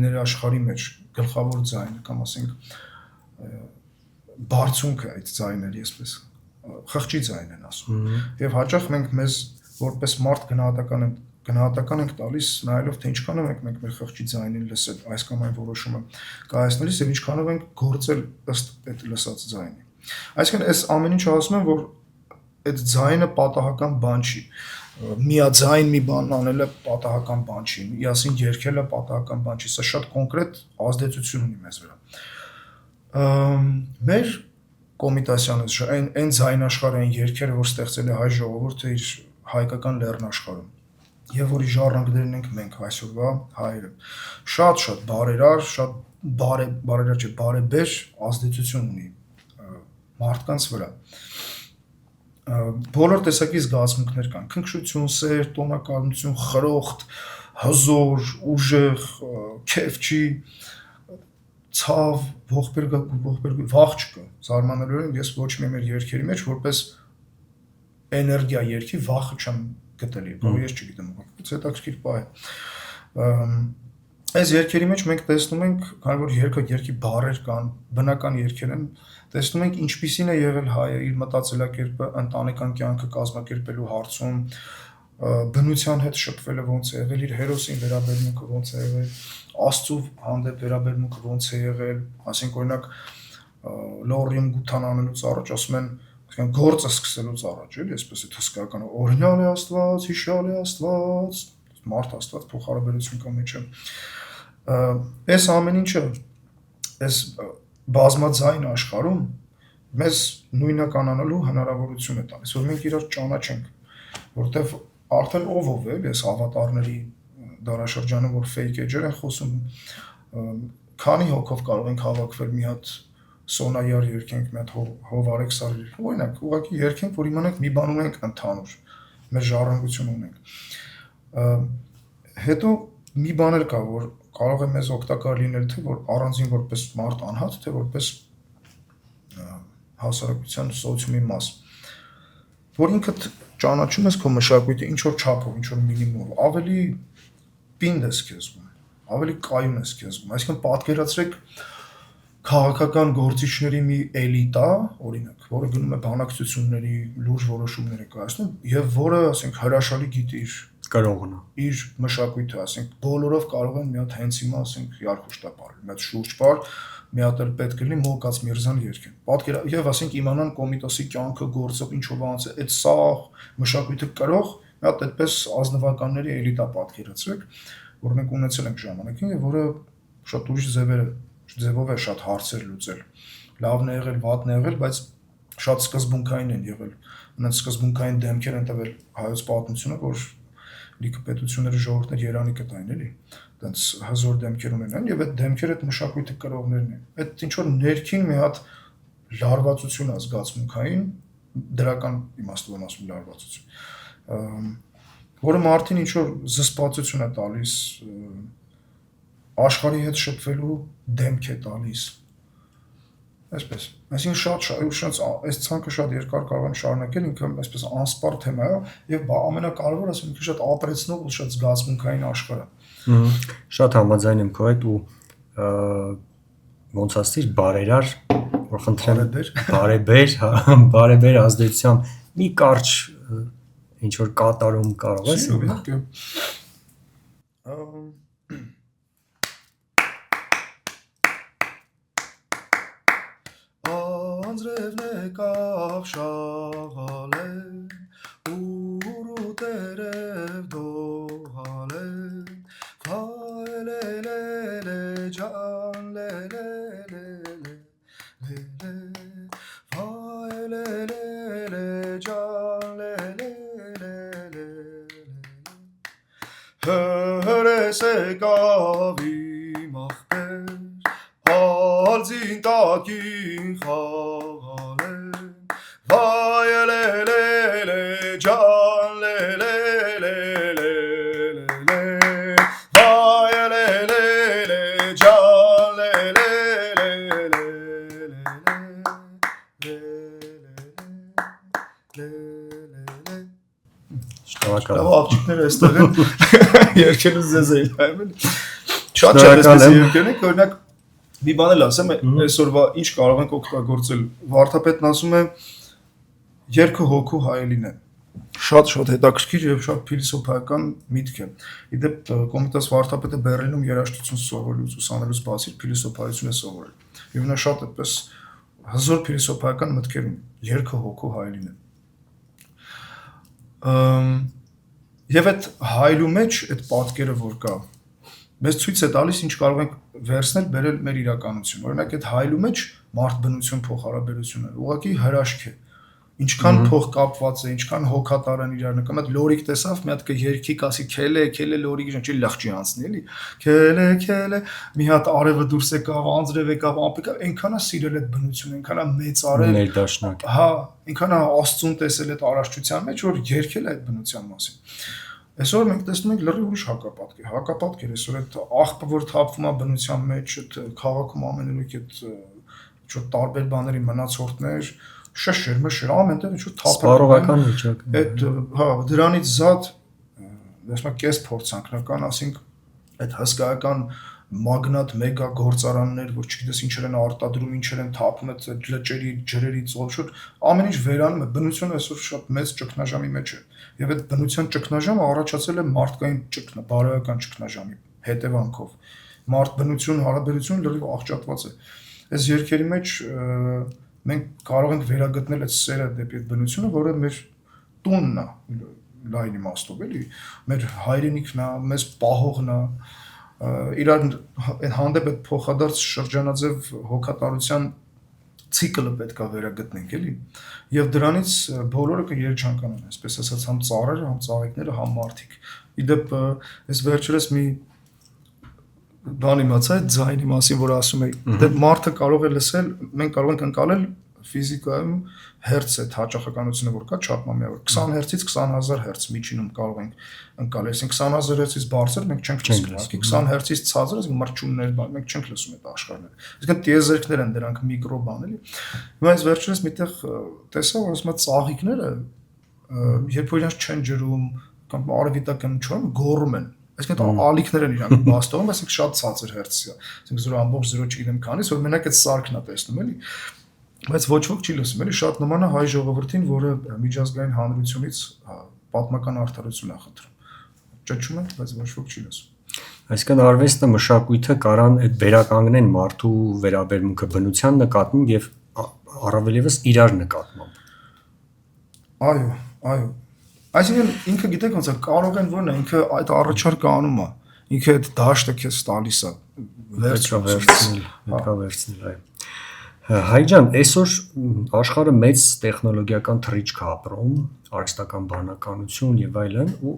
ներաշխարհի մեջ գլխավոր ձայնը կամ ասենք բարձունքը այդ ձայների, այսպես խղճի ձայն են ասում։ Եվ հաճախ մենք մեզ որպես մարդ գնահատական ենք տալիս, նայելով թե ինչքանով ենք մենք մեր խղճի ձայնին լսել, այս կամ այն որոշումը կայացնելիս եւ ինչքանով ենք գործել ըստ այդ լսած ձայնի։ Այսինքն այս ամեն ինչը ասում եմ, որ այդ ձայնը պատահական բան չի։ Միաձայն մի բան անելը պատահական բան չի, միասին երգելը պատահական բան չի, սա շատ կոնկրետ ազդեցություն ունի մեզ վրա։ Մեր Կոմիտասյանս այն ձայն աշխարհը, այն երգերը, որ ստեղծել է հայ ժողովուրդը իր հայկական լեռնաշխարհում, եւ որի ժառանգներն ենք մենք այսօրվա հայերը, շատ բարերար, շատ բարերար չէ, բարեբեր ազդեցություն ունի մարդկանց վրա։ Բոլոր տեսակի զգացմունքներ կան, քնքշություն, սեր, տոնակալություն, խրոխտ, հզոր, ուժեղ, քեֆչի, ցավ, ողբերգ, վախ չկա։ Զարմանալիորեն ես ոչ մի մեր երգերի մեջ որպես էներգիա երգի վախը չեմ գտել, որ ես չգիտեմ, բայց հետաքրքիր բան է։ Այս երգերի մեջ մենք տեսնում ենք, քանի որ երգի բառեր կան, բնական երգեր են, տեսնում ենք ինչպիսին է եղել հայը իր մտածելակերպը, ընտանեկան կյանքը կազմակերպելու հարցում, բնության հետ շփվելը ոնց է եղել, իր հերոսին վերաբերմունքը ոնց է եղել, Աստծո հանդեպ վերաբերմունքը ոնց է եղել, ասենք օրինակ լոռիում գութան անելուց առաջ ասում են, գործը սկսելուց առաջ, էլի, այսպես է հսկական, օրհնյալ է Աստված, հիշյալ է Աստված, մարդ Աստված փոխհարաբերություն կա մեջը։ Այս ամեն ինչը, այս բազմաձայն աշխարհում մեզ նույնականանալու հնարավորություն է տալիս, որ մենք իրար ճանաչենք, որտեվ արդեն ով է, այս ավատարների դարաշրջանը, որ fake edge-եր են խոսում, քանի հոգով կարող ենք հավաքվել մի հատ սոնայար երկենք, մի հատ հովարեք սարեր, օրինակ, ուղղակի երկենք, որ իմանանք մի բան ունենք ընդհանուր, մեր ժառանգություն ունենք։ Հետո մի բան էլ կա, որ կարող է մեզ օգտակար լինել, թե որ առանձին որպես մարդ անհատ, թե որպես հասարակության սոցիումի մաս, որ ինքդ ճանաչում ես քո մշակույթը ինչ որ չափով, ինչ որ մինիմումով, ավելի պինդ ես քեզում, ավելի կայուն ես քեզում, այսինքն պատկերացրեք քաղաքական գործիչների մի էլիտա, օրինակ, որը գնում է բանակցությունների լուրջ որոշումներ է կայացնում եւ որը, ասենք, հրաշալի գիտի իր մշակույթը, ասենք, բոլորով կարող են մի հատ հենց հիմա, ասենք, Յարխուշտապար, մի հատ շուրջպար, մի հատ էլ պետք է լինի Մոկաց Միրզան երգեն։ Եւ ասենք իմանան Կոմիտասի կյանքը գործով ինչով անց է, այդ սա մշակույթը կրող, մի հատ այդպես ազնվականների էլիտա պատկերացրեք, որ մենք ունեցել ենք ժամանակին եւ որը շատ ուրիշ ձևով է շատ հարցեր լուծել։ Լավն է եղել, վատն է եղել, բայց շատ սկզբունքային են եղել։ Նրանց սկզբունքային դեմքեր են տվել հայոց պատմությունը, որ լիքը պետությունները ժողովուրդներ երանի կտային, էլի։ Դրանց հզոր դեմքեր ունեն եւ այդ դեմքերը այդ մշակույթը կրողներն են։ Այդ ինչ որ ներքին մի հատ լարվածություն է զգացմունքային, դրական իմաստով եմ ասում լարվածություն, որը մարդին ինչ որ զսպվածություն է տալիս, աշխարհի հետ շփվելու դեմք է տալիս։ Այսպես, այսինքն շատ այս ցանկը շատ երկար կարող եմ շարունակել, ինքը այսպես անսպառ թեմա է եւ ամենակարևորը ասում ինքը շատ ապրեցնող ու շատ զգացմունքային աշխարհ է։ Շատ համաձայն եմ քո հետ ու ոնց ասիր բարերար, որ խնդրեմ բարեբեր ազդեցությամբ մի կարճ ինչ որ կատարում կարող ես։ Անձրևն եկավ շաղալե, ուրու տերև դողալե, վայլելելե ջան լելելելե, վայլելելե ջան լելելելե, հրես եկավ իմ աղբեր, Ալձին տակին խաղալեն, վայելելելե ջան լելելելե, վայելելելե ջան լելելելե, Շնորհակալ եմ։ Աղջիկները այստեղ են երկելու ձեզ էլ այմեն։ Շատ այսպես երկերն եք, օրինակ մի բան էլ ասեմ, այսօրվա ինչ կարող ենք օգտագործել։ Վարդապետն ասում է երգը հոգու հայելին է։ Շատ հետաքրքիր եւ շատ փիլիսոփայական միտք է։ Իդեպ Կոմիտաս վարդապետը Բեռլինում երաժշտություն սովորելուց ուսանելուց բացի փիլիսոփայություն է սովորել։ Եվ նա շատ այդպես հզոր փիլիսոփայական մտքեր ունի։ Երգը հոգու հայելին է։ Եվ այդ հայելու մեջ այդ պատկերը որ կա մեզ ցույց է տալիս ինչ կարող ենք վերցնել բերել մեր իրականություն։ Օրինակ այդ հայելու մեջ մարդ բնություն փոխհարաբերությունը ուղղակի հրաշք է։ Ինչքան փող կապված է, ինչքան հոգատար են իրար նկատմամբ, այդ լորիկ տեսավ, մի հատ երգի կասի քելե լորիկ չի լախճի անցնի էլի։ Քելե մի հատ արևը դուրս եկավ, անձրև եկավ, ամպիկա, այնքան է սիրել այդ բնությունը, այնքան է մեծ արել։ Ներդաշնակ։ Հա, այնքան է աստծուն տեսել այդ արարչության մեջ, որ երգել է այդ բնության մասին։ Այսօր մենք տեսնում ենք լրիվ ուրիշ հակապատկեր, այսօր այդ աղբը որ թափվում է բնության մեջ, այդ քաղաքում ամենուրեք այդ ինչ-որ տարբեր բաների մնացորդներ, շշեր, ամենտեղ ինչ-որ սպառողական վիճակ։ Այդ հա, դրանից զատ ասենք կես փորձանքնական, ասենք այդ հսկայական մագնատ մեգա գործարաններ, որ չգիտես ինչեր են արտադրում, ինչեր են թափում այդ լճերի, ջրերի ծովշուտ, ամեն ինչ վերանում է, բնությունը այսօր շատ մեծ ճգնաժամի մեջ է։ Եվ այդ բնության ճգնաժամը առաջացել է մարդկային բարոյական ճգնաժամի հետևանքով։ Մարդ-բնություն հարաբերությունը լրիվ աղճատված է։ Այս երկերի մեջ մենք կարող ենք վերագտնել այդ սերը դեպի այդ բնությունը, որը մեր տունն է, լայն իմաստով, էլի, մեր հայրենիքն է, մեզ պահողն է, իրար հանդեպ այդ փոխադարձ շրջանաձև հոգատարության ցիկլը պետք է վերագտնենք, էլի։ Եվ դրանից բոլորը կերջանկանան, այսպես ասած, համ ծառերը, համ ծաղիկները, համ մարդիկ։ Իդեպ այս վերջերս մի բան իմացա այդ ձայնի մասին, որ ասում է, դե մարդը կարող է լսել, մենք կարող ենք ընկալել ֆիզիկայում հերց այդ հաճախականությունը որ կա չափամյա 20 հերցից 20000 հերց միջինում կարող ենք ընկալել, այսինքն 20000 հերցից բարձր մենք չենք լսում, 20 հերցից ցածր այսինքն մրջուններ բան մենք չենք լսում այդ աշխարհները, այսինքն տիեզերքներ են դրանք միկրո բան էլի։ Հիմա այս վերջերս միտեղ տեսա որ ասում է ծաղիկները երբ որ իրանց չեն ջրում կամ արևիտական չոն գոռում են, այսինքն ալիքներ են իրանք բաստողում, այսինքն շատ ցածր հերցի է, այսինքն 0.0 չգիտեմ քանից որ մենակ այդ սարքն է տեսնում էլի։ Բայց ոչ ոք չի լսում, էլի շատ նման է հայ ժողովրդին, որը միջազգային հանրությունից պատմական արդարություն է խնդրում։ Ճճում են, բայց ոչ ոք չի լսում։ Այսինքն արվեստը, մշակույթը կարան այդ վերականգնեն մարդու վերաբերմունքը բնության նկատմամբ եւ առավել եւս իրար նկատմամբ։ Այո։ Այսինքն ինքը գիտեք ոնց է կարող են որն է ինքը այդ առաջարկը անում է։ ինքը այդ դաշտը քեզ տալիս է պետքա վերցնել, այո։ Հայ ջան, այսօր աշխարհը մեծ տեխնոլոգիական թռիչք է ապրում, արհեստական բանականություն եւ այլն, ու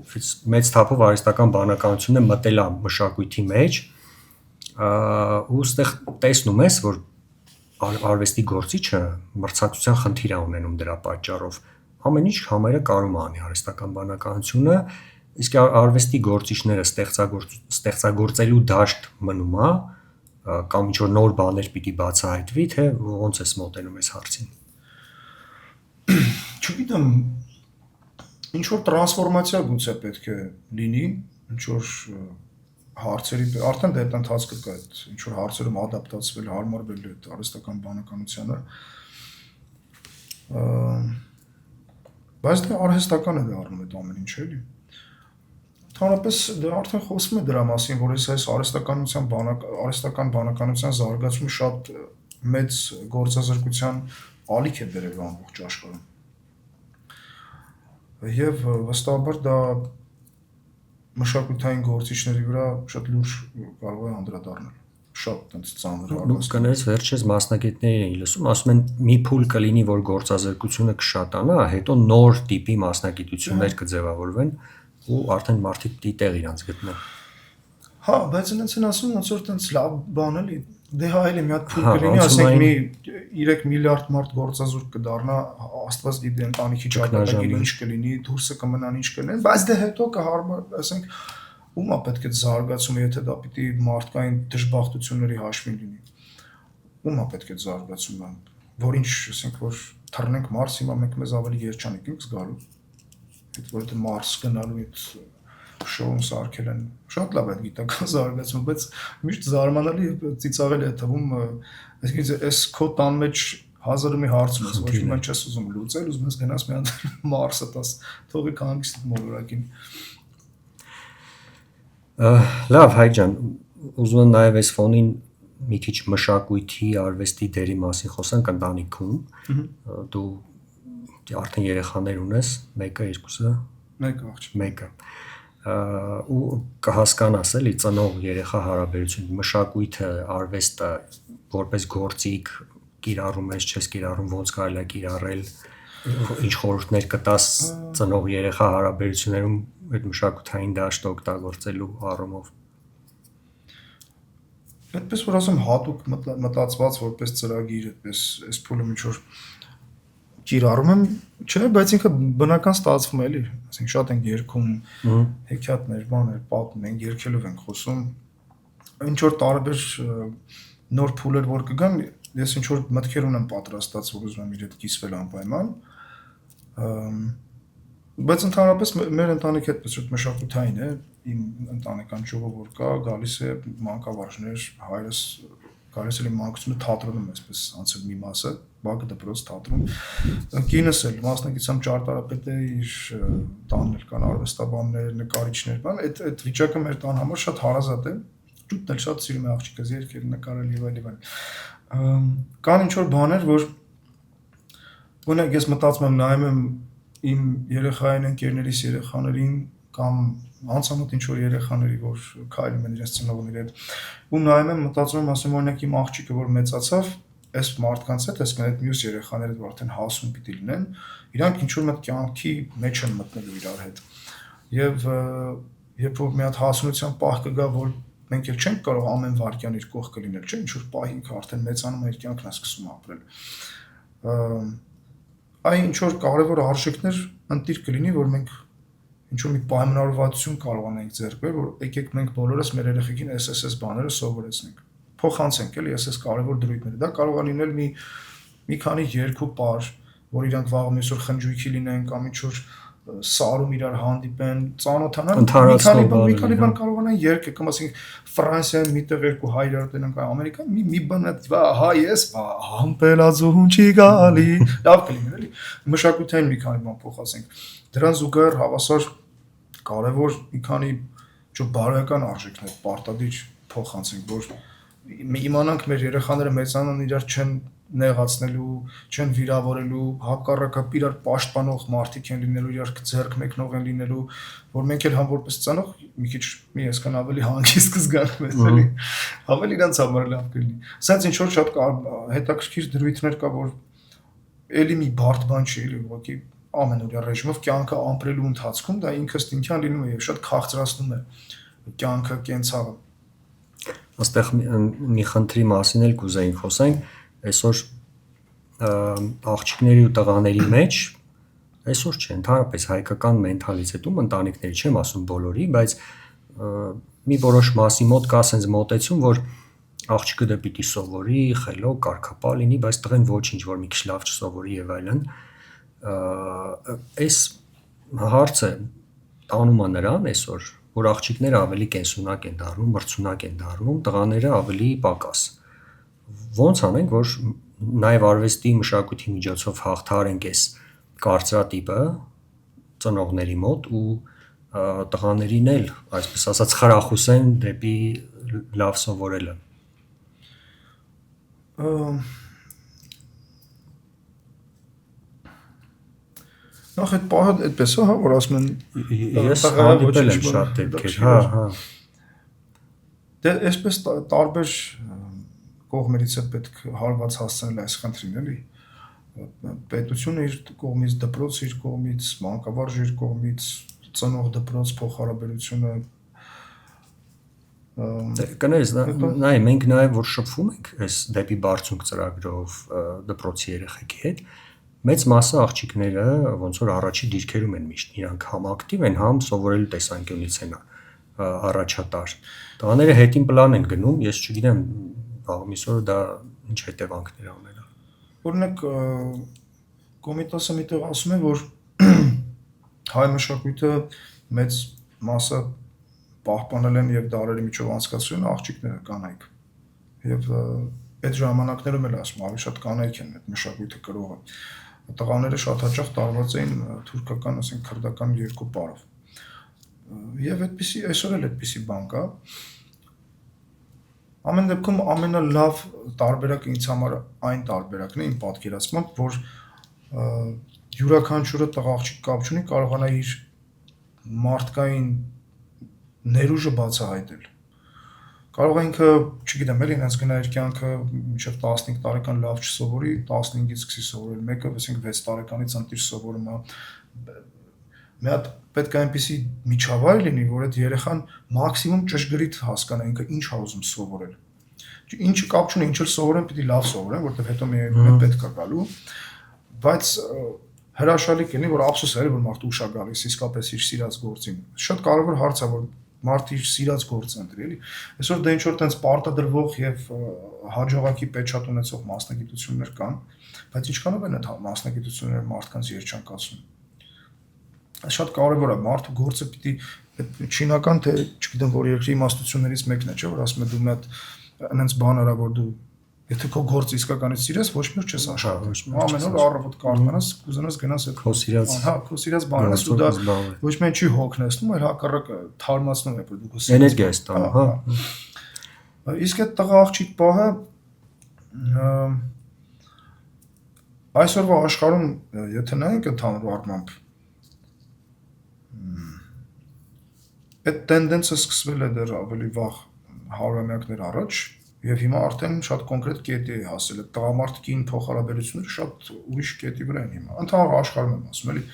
մեծ թափով արհեստական բանականությունը մտել է մշակույթի մեջ, ու այստեղ տեսնում ես, որ արվեստի գործիչը մրցակցության խնդիր է ունենում դրա պատճառով։ Ամեն ինչ համարը կարում անի արհեստական բանականությունը, իսկ արվեստի գործիչները ստեղծագործելու դաշտ մնում է, կամ ինչ-որ նոր բաներ պիտի բացահայտվի, թե ոնց ես մոտենում այս հարցին։ Չգիտեմ, ինչ-որ տրանսֆորմացիա գուցե պետք է լինի, ինչ-որ հարցերի, արդեն դա այդ ընթացքը կա, ինչ-որ հարցերում ադապտացվել, հարմարվել այդ արհեստական բանականությանը, բայց դա արհեստական է դառնում այդ ամեն ինչ, էլի։ Հանրապես դա արդեն խոսվում է դրա մասին, որ այս արհեստական բանականության զարգացումը շատ մեծ գործազրկության ալիք է բերել ամբողջ աշխարհում։ Եվ վստահաբար դա մշակութային գործիչների վրա շատ լուրջ կարող է անդրադառնալ։ Շատ տենց ծանր հարց։ Կներես վերջերս մասնագետների էին լսում, ասում են մի փուլ կլինի, որ գործազրկությունը կշատանա, հետո նոր տիպի մասնագիտություններ կձևավորվեն ու արդեն մարդիկ պիտի տեղ իրանց գտնեն։ Հա, բայց այնց են ասում, ոնց որ տենց լավ բան էլի։ Դե հա էլի մի հատ փուլ կլինի, ասենք մի 3 միլիարդ մարդ գործազուրկ կդառնա, Աստված գիտի ընտանիքի ճակատագիրը ինչ կլինի, դուրսը կմնան ինչ կլինեն, բայց դե հետո կհարմար, ասենք ում է պետք է զարգացումը, եթե դա պիտի մարդկային դժբախտությունների հաշվին լինի։ Ում է պետք է զարգացումը, որ ինչ, ասենք որ թռնենք Մարս, հիմա մենք մեզ ավելի երջանիկ ենք զգալու։ Այդ որ դե Մարս գնալու այդ շոուն սարքել են, շատ լավ է գիտական զարգացումը, բայց միշտ զարմանալի ծիծաղել է թվում, այսինքն այս քո տան մեջ հազարը մի հարց ունես, ոչ մի բան չես ուզում լուծել, ուզում ես գնաս մի հատ Մարսը տաս, թողի հանգիստ մոլորակին։ Լավ, հայ ջան, ուզում եմ նաև այս ֆոնին մի քիչ մշակույթի, արվեստի դերի մասին խոսանք ընտանիքում։ Դու արդեն երեխաներ ունես, մեկը, երկուսը։ Մեկը։ Ու կհասկանաս էլի ծնող երեխա հարաբերություն, մշակույթը, արվեստը որպես գործիք կիրառում ես, չես կիրառում, ոնց կարելի է կիրառել, ինչ խորհուրդներ կտաս ծնող երեխա հարաբերություններում այդ մշակութային դաշտը օգտագործելու առումով։ Այդպես որ ասեմ հատուկ մտածված որպես ծրագիր, այդպես այս փուլում ինչ որ կիրառում եմ, չէ, բայց ինքը բնական ստացվում է էլի, ասենք շատ ենք երգում, հեքիաթներ, բաներ, պատմում ենք, երգելով ենք խոսում, ինչ որ տարբեր նոր փուլեր որ կգան, ես ինչ որ մտքեր ունեմ պատրաստած, որ ուզում եմ իր հետ կիսվել անպայման, բայց ընդհանրապես մեր ընտանիքը այդպես շատ մշակութային է, իմ ընտանեկան ճյուղը որ կա, գալիս է մանկավարժներ, հայրս գալիս է մանկությունը թատրոնում այսպես անցել մի մասը, բակը դպրոց թատրոն, կինս էլ մասնակցությամբ ճարտարապետ է, իր տանն էլ կան արվեստաբաններ, նկարիչներ, բան, այդ վիճակը մեր տան համար շատ հարազատ է, ճուտն էլ շատ սիրում է աղջիկս երգել, նկարել եւ այլն։ Կան ինչ որ բաներ, որ ունենք ես մտածում եմ նայում եմ իմ երեխային ընկերներիս երեխաներին կամ անցամոտ ինչ որ երեխաների, որ քայլում են իրենց ծնողների հետ, ու նայում եմ մտածում եմ, ասում օրինակ իմ աղջիկը որ մեծացավ, այս մարդկանց հետ, այսինքն այդ մյուս երեխաները որ արդեն հասուն պիտի լինեն, իրանք ինչ որ մտ կյանքի մեջ են մտնելու իրար հետ։ Եվ երբ որ մի հատ հասունության պահ կգա, որ մենք էլ չենք կարող ամեն վարքյան իր կողքը լինել, չէ՞, ինչ որ պահ ինքը արդեն մեծանում է, իր կյանքն է սկսում ապրել։ Այ ինչ որ կարևոր արժեքներ ընտիր կլինի, որ մենք ինչ որ մի պայմանավորվածություն կարողանանք ձեռք բերել, որ եկեք մենք բոլորս մեր երեխեքին SSS բաները սովորեցնենք։ Փոխանցենք էլի SS կարևոր դրույթները։ Դա կարող է լինել մի քանի երկու պար, որ իրանք վաղ մյուս օր խնջույքի լինեն կամ ինչ որ սարում իրար հանդիպեն, ծանոթանան, մի քանի բան կարողանան երկը, կամ ասենք Ֆրանսիայում միտեղ երկու հայ իրար տենանք Ամերիկան, մի բան հայ ես, համբելազուն չի գալի, լավ կլիներ էլի, մշակութային մի քանի բան փոխանցենք։ Դրան զուգահեռ հավասար կարևոր մի քանի բարոյական արժեքներ, պարտադիր փոխանցենք, որ իմանանք մեր երեխաները մեծանան իրար չեն նեղացնելու, չեն վիրավորելու, հակառակը իրար պաշտպանող մարդիկ են լինելու, իրար ձեռք մեկնող են լինելու, որ մենք էլ համ որպես ծանոթ մի քիչ մի այսքան ավելի հանգիստ կզգանք մեզ էլի, ավելի իրանց համար լավ կլինի։ Սենց ինչ որ շատ հետաքրքիր դրույթներ կա, որ էլի մի բարդ բան չի, էլի ուղղակի ամենօրյա ռեժիմով կյանքը ապրելու ընթացքում դա ինքս ինքան լինում է եւ շատ քաղցրացնում է կյանքը, կենցաղը։ Այստեղ մի խնդրի մասին էլ կուզեինք խոսենք, այսօր աղջիկների ու տղաների մեջ այսօր չէ, ընդհանրապես հայկական մենթալիտետում ընտանիքների չեմ ասում բոլորի, բայց մի որոշ մասի մոտ կա sense մոտեցում, որ աղջիկը դա պիտի սովորի, խելոք, կարգապահ լինի, բայց տղեն ոչինչ, որ մի քիչ լավ չսովորի եւ այլն։ Այս հարցը տանում է նրան այսօր, որ աղջիկները ավելի կենսունակ են դառնում, մրցունակ են դառնում, տղաները ավելի պակաս։ Ոնց անենք, որ նաև արվեստի մշակույթի միջոցով հաղթահարենք այս կարծրատիպը ծնողների մոտ ու տղաներին էլ, այսպես ասած, խրախուսեն դեպի լավ սովորելը։ Նախ այդ պահը այդպես է, հա, որ ասում են ես հանդիպել եմ շատ դեպքեր, հա։ Դե այսպես տարբեր կողմերից է պետք հարված հասցնել այս խնդրին, էլի։ Պետությունը իր կողմից, դպրոցը իր կողմից, մանկավարժը իր կողմից, ծնող դպրոց փոխհարաբերությունը կներես, նայ մենք նաև որ շփվում ենք այս դեպի բարձունք ծրագրով դպրոցի երեխեքի հետ, մեծ մասը աղջիկները ոնց որ առաջի դիրքերում են միշտ, իրանք համ ակտիվ են, համ սովորելու տեսանկյունից են առաջատար։ Տղաները հետին պլան են գնում, ես չգիտեմ, վաղ օրը դա ինչ հետևանքներ անել է։ Օրինակ Կոմիտասը միտեղ ասում է, որ հայ մշակույթը մեծ մասը պահպանել են եւ դարերի միջով անցկացրել են աղջիկները, կանայք։ Եվ այդ ժամանակներում էլ ասում, ավելի շատ կանայք են այդ մշակույթը կրողը։ Տղաները շատ հաճախ տարված էին թուրքական, ասենք քրդական երկու պարով։ Եվ այդպիսի այսօր էլ այդպիսի բան կա։ Ամեն դեպքում ամենալավ տարբերակը ինձ համար այն տարբերակն է իմ պատկերացմամբ, որ յուրաքանչյուրը տղա աղջիկ կապ չունի, կարողանա իր մարդկային ներուժը բացահայտել։ Կարող է ինքը, չգիտեմ, էլի ինձ գնա իր կյանքը մինչև 15 տարեկան լավ չսովորի, 15-ից սկսի սովորել, մեկը, ասենք 6 տարեկանից ընտիր սովորում է։ Մի հատ պետք է այնպիսի միջավայր լինի, որ այդ երեխան մաքսիմում ճշգրիտ հասկանա ինքը ինչ է ուզում սովորել։ Ինչը կապ չունի, ինչ էլ սովորեն, պիտի լավ սովորեն, որտեղ հետո մի պետք է գալու, բայց հրաշալի կլինի, որ ափսոս է, որ մարդը ուշ է գալիս իսկապես իր սիրած գործին։ Շատ կարևոր հարց է, որ մարդը իր սիրած գործը ընտրի, էլի։ Այսօր դա ինչ որ տենց պարտադրվող եւ հաջողակի պեչատ ունեցող մասնագիտություններ կան, բայց ինչքանով են այդ մասնագիտությունները մարդկանց երջանկացնում։ Շատ կարևոր է մարդու գործը պիտի չինական թե չգիտեմ որ երկրի իմաստություններից մեկն է, չէ՞ որ ասում է դու մի հատ այնց բան արա որ դու եթե քո գործը իսկականից սիրես ոչ մի չես աշխատում։ Ամեն օր առավոտ կարողանաս կուզենաս գնաս այդ քո սիրած, հա, քո սիրած բանը ու դա ոչ միայն չի հոգնեցնում, այլ հակառակը թարմացնում է, որ դու քո էներգիա ես տանում, հա։ Իսկ այդ տղա աղջիկ պահը այսօրվա աշխարհում եթե նայենք ընդհանուր առմամբ այդ տենդենսը սկսվել է դեռ ավելի վաղ հարյուրամյակներ առաջ եւ հիմա արդեն շատ կոնկրետ կետի է հասել։ Այդ տղամարդկին փոխհարաբերությունները շատ ուրիշ կետի վրա են հիմա։ Ընդհանուր աշխարհում եմ ասում, էլի։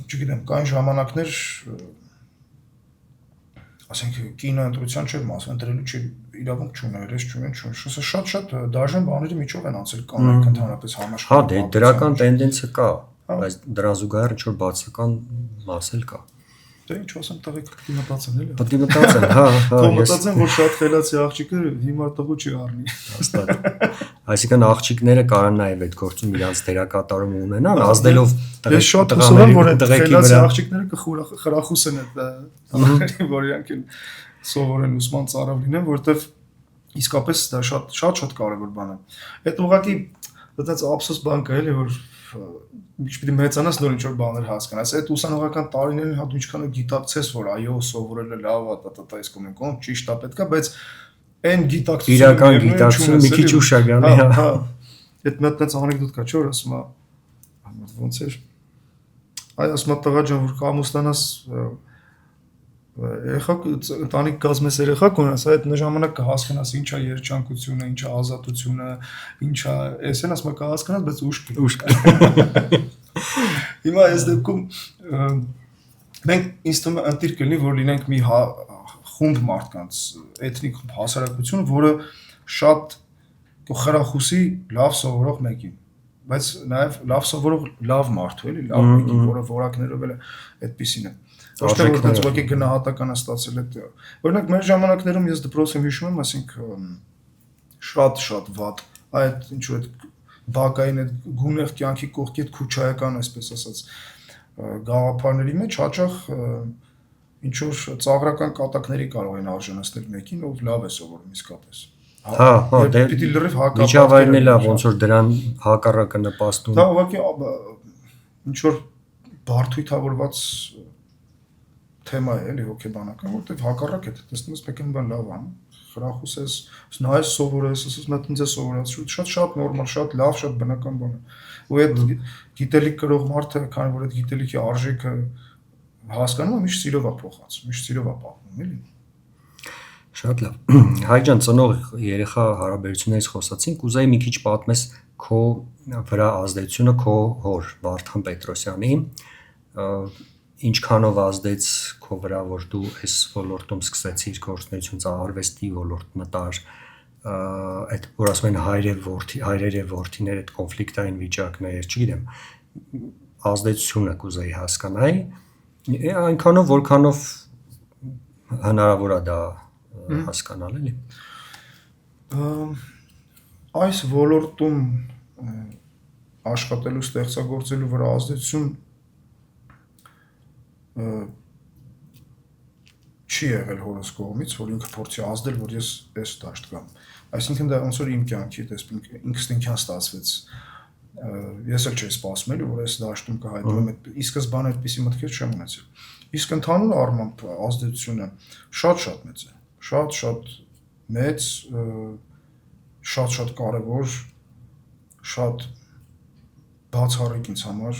Չգիտեմ, կային ժամանակներ, ասենք կինո ընտրության չէր մաս, ընտրելու չէ իրավունք չուներ, ես չունեն, շատ դաժան բաների միջով են անցել կանայք ընդհանրապես համաշխարհային։ Հա, դե դրական տենդենսը կա, բայց դրա զուգահեռ ինչ որ բացական մաս էլ կա։ Դե ինչ ասեմ, տղեկ պիտի մտածեն, էլի։ Պիտի մտածեն, հա, Թող մտածեն, որ շատ խելացի աղջիկը հիմար տղու չի առնի։ Հաստատ։ Այսինքն աղջիկները կարան նաև այդ գործում իրանց դերակատարում ունենան, ազդելով Ես շատ հուսով եմ, որ այդ խելացի աղջիկները կխրախուսեն այդ տղաներին, որ իրանք սովորեն ուսման ծառավ լինեն, որովհետև իսկապես դա շատ կարևոր բան է։ Այդ ուղղակի այդպես ափսոս բան կա, էլի, որ պիտի մեծանաս նոր ինչ-որ բաներ հասկանաս։ Այդ ուսանողական տարիներին հա դու ինչքան գիտակցես, որ այո, սովորելը լավ է, տա-տա-տա, իսկ կոմեն ճիշտ է, պետք է, բայց Այն գիտակցությունը իրական գիտակցությունը մի քիչ ուշագալի է։ հա այդ մտած անեկդոտ կա չէ՞ որ ասում է ոնց էր այ ասում է տղա ջան որ կամուստանաս երեխա ընտանիք կազմես երեխա կունենաս այդ ժամանակ կհասկանաս ինչա երջանկությունը, ինչա ազատությունը, ինչա էսեն ասում կհասկանաս, բայց ուշք։ Հիմա այս դեպքում մենք ինձ թվում է ընտիր կլինի որ լինենք մի խումբ մարդկանց, էթնիկ խումբ հասարակություն, որը շատ կխրախուսի լավ սովորող մեկին, բայց նաև լավ սովորող լավ մարդու էլի, լավ մեկին, որը որակներով էլ այդպեսին է։ Ոչ թե որ դից ոքի գնահատական է ստացել այդ։ Օրինակ մեր ժամանակներում ես դպրոցում հիշում եմ, ասենք շատ վատ այդ ինչ որ այդ բակային այդ գունեղ կյանքի կողքի այդ քուչայական, այսպես ասած, գաղափարների մեջ հաճախ ինչ որ ծաղրական կատակների կարող են արժանացնել մեկին, ով լավ է սովորում իսկապես։ Հա, դե պիտի լրիվ հակապատկեր։ միջավայրն էլ է ոնց որ դրան հակառակը նպաստում։ Դա ուղղակի ինչ որ բարդույթավորված թեմա է էլի հոգեբանական, որտեղ հակառակ է, տեսնում ես մեկին բան լավ անում, խրախուս ես, նայես սովորես, ասես մտածես ես սովորած, շատ նորմալ, շատ լավ, շատ բնական բան է։ Ու այդ գիտելիք կրող մարդը, քանի որ այդ գիտելիքի արժեքը հասկանում է, միշտ սիրով է փոխած, միշտ սիրով է պատմում, էլի։ Շատ լավ։ Հայ ջան, ծնող երեխա հարաբերություններից խոսացինք, կուզեի մի քիչ պատմես քո վրա ազդեցությունը քո հոր Վարդան Պետրոսյանի, ինչքանով ազդեց քո վրա, որ դու այս ոլորտում սկսեցիր գործունեություն, արվեստի ոլորտ մտար, այդ որ ասում են հայրեր եւ որդիներ այդ կոնֆլիկտային վիճակներ, չգիտեմ, ազդեցությունը կուզեի հասկանայի, այնքանով որքանով հնարավոր է դա հասկանալ, էլի։ Այս ոլորտում աշխատելու, ստեղծագործելու վրա ազդեցություն չի եղել հորս կողմից, որ ինքը փորձի ազդել, որ ես այս դաշտ գամ։ Այսինքն դա ոնց որ իմ կյանքի ինքնստինքյան ստացվեց։ Ես էլ չէի սպասում էլի, որ այս դաշտում կհայտնվեմ, ի սկզբանե այդպիսի մտքեր չեմ ունեցել։ Իսկ ընդհանուր առմամբ ազդեցությունը շատ մեծ է, շատ մեծ, շատ կարևոր, շատ բացառիկ ինձ համար,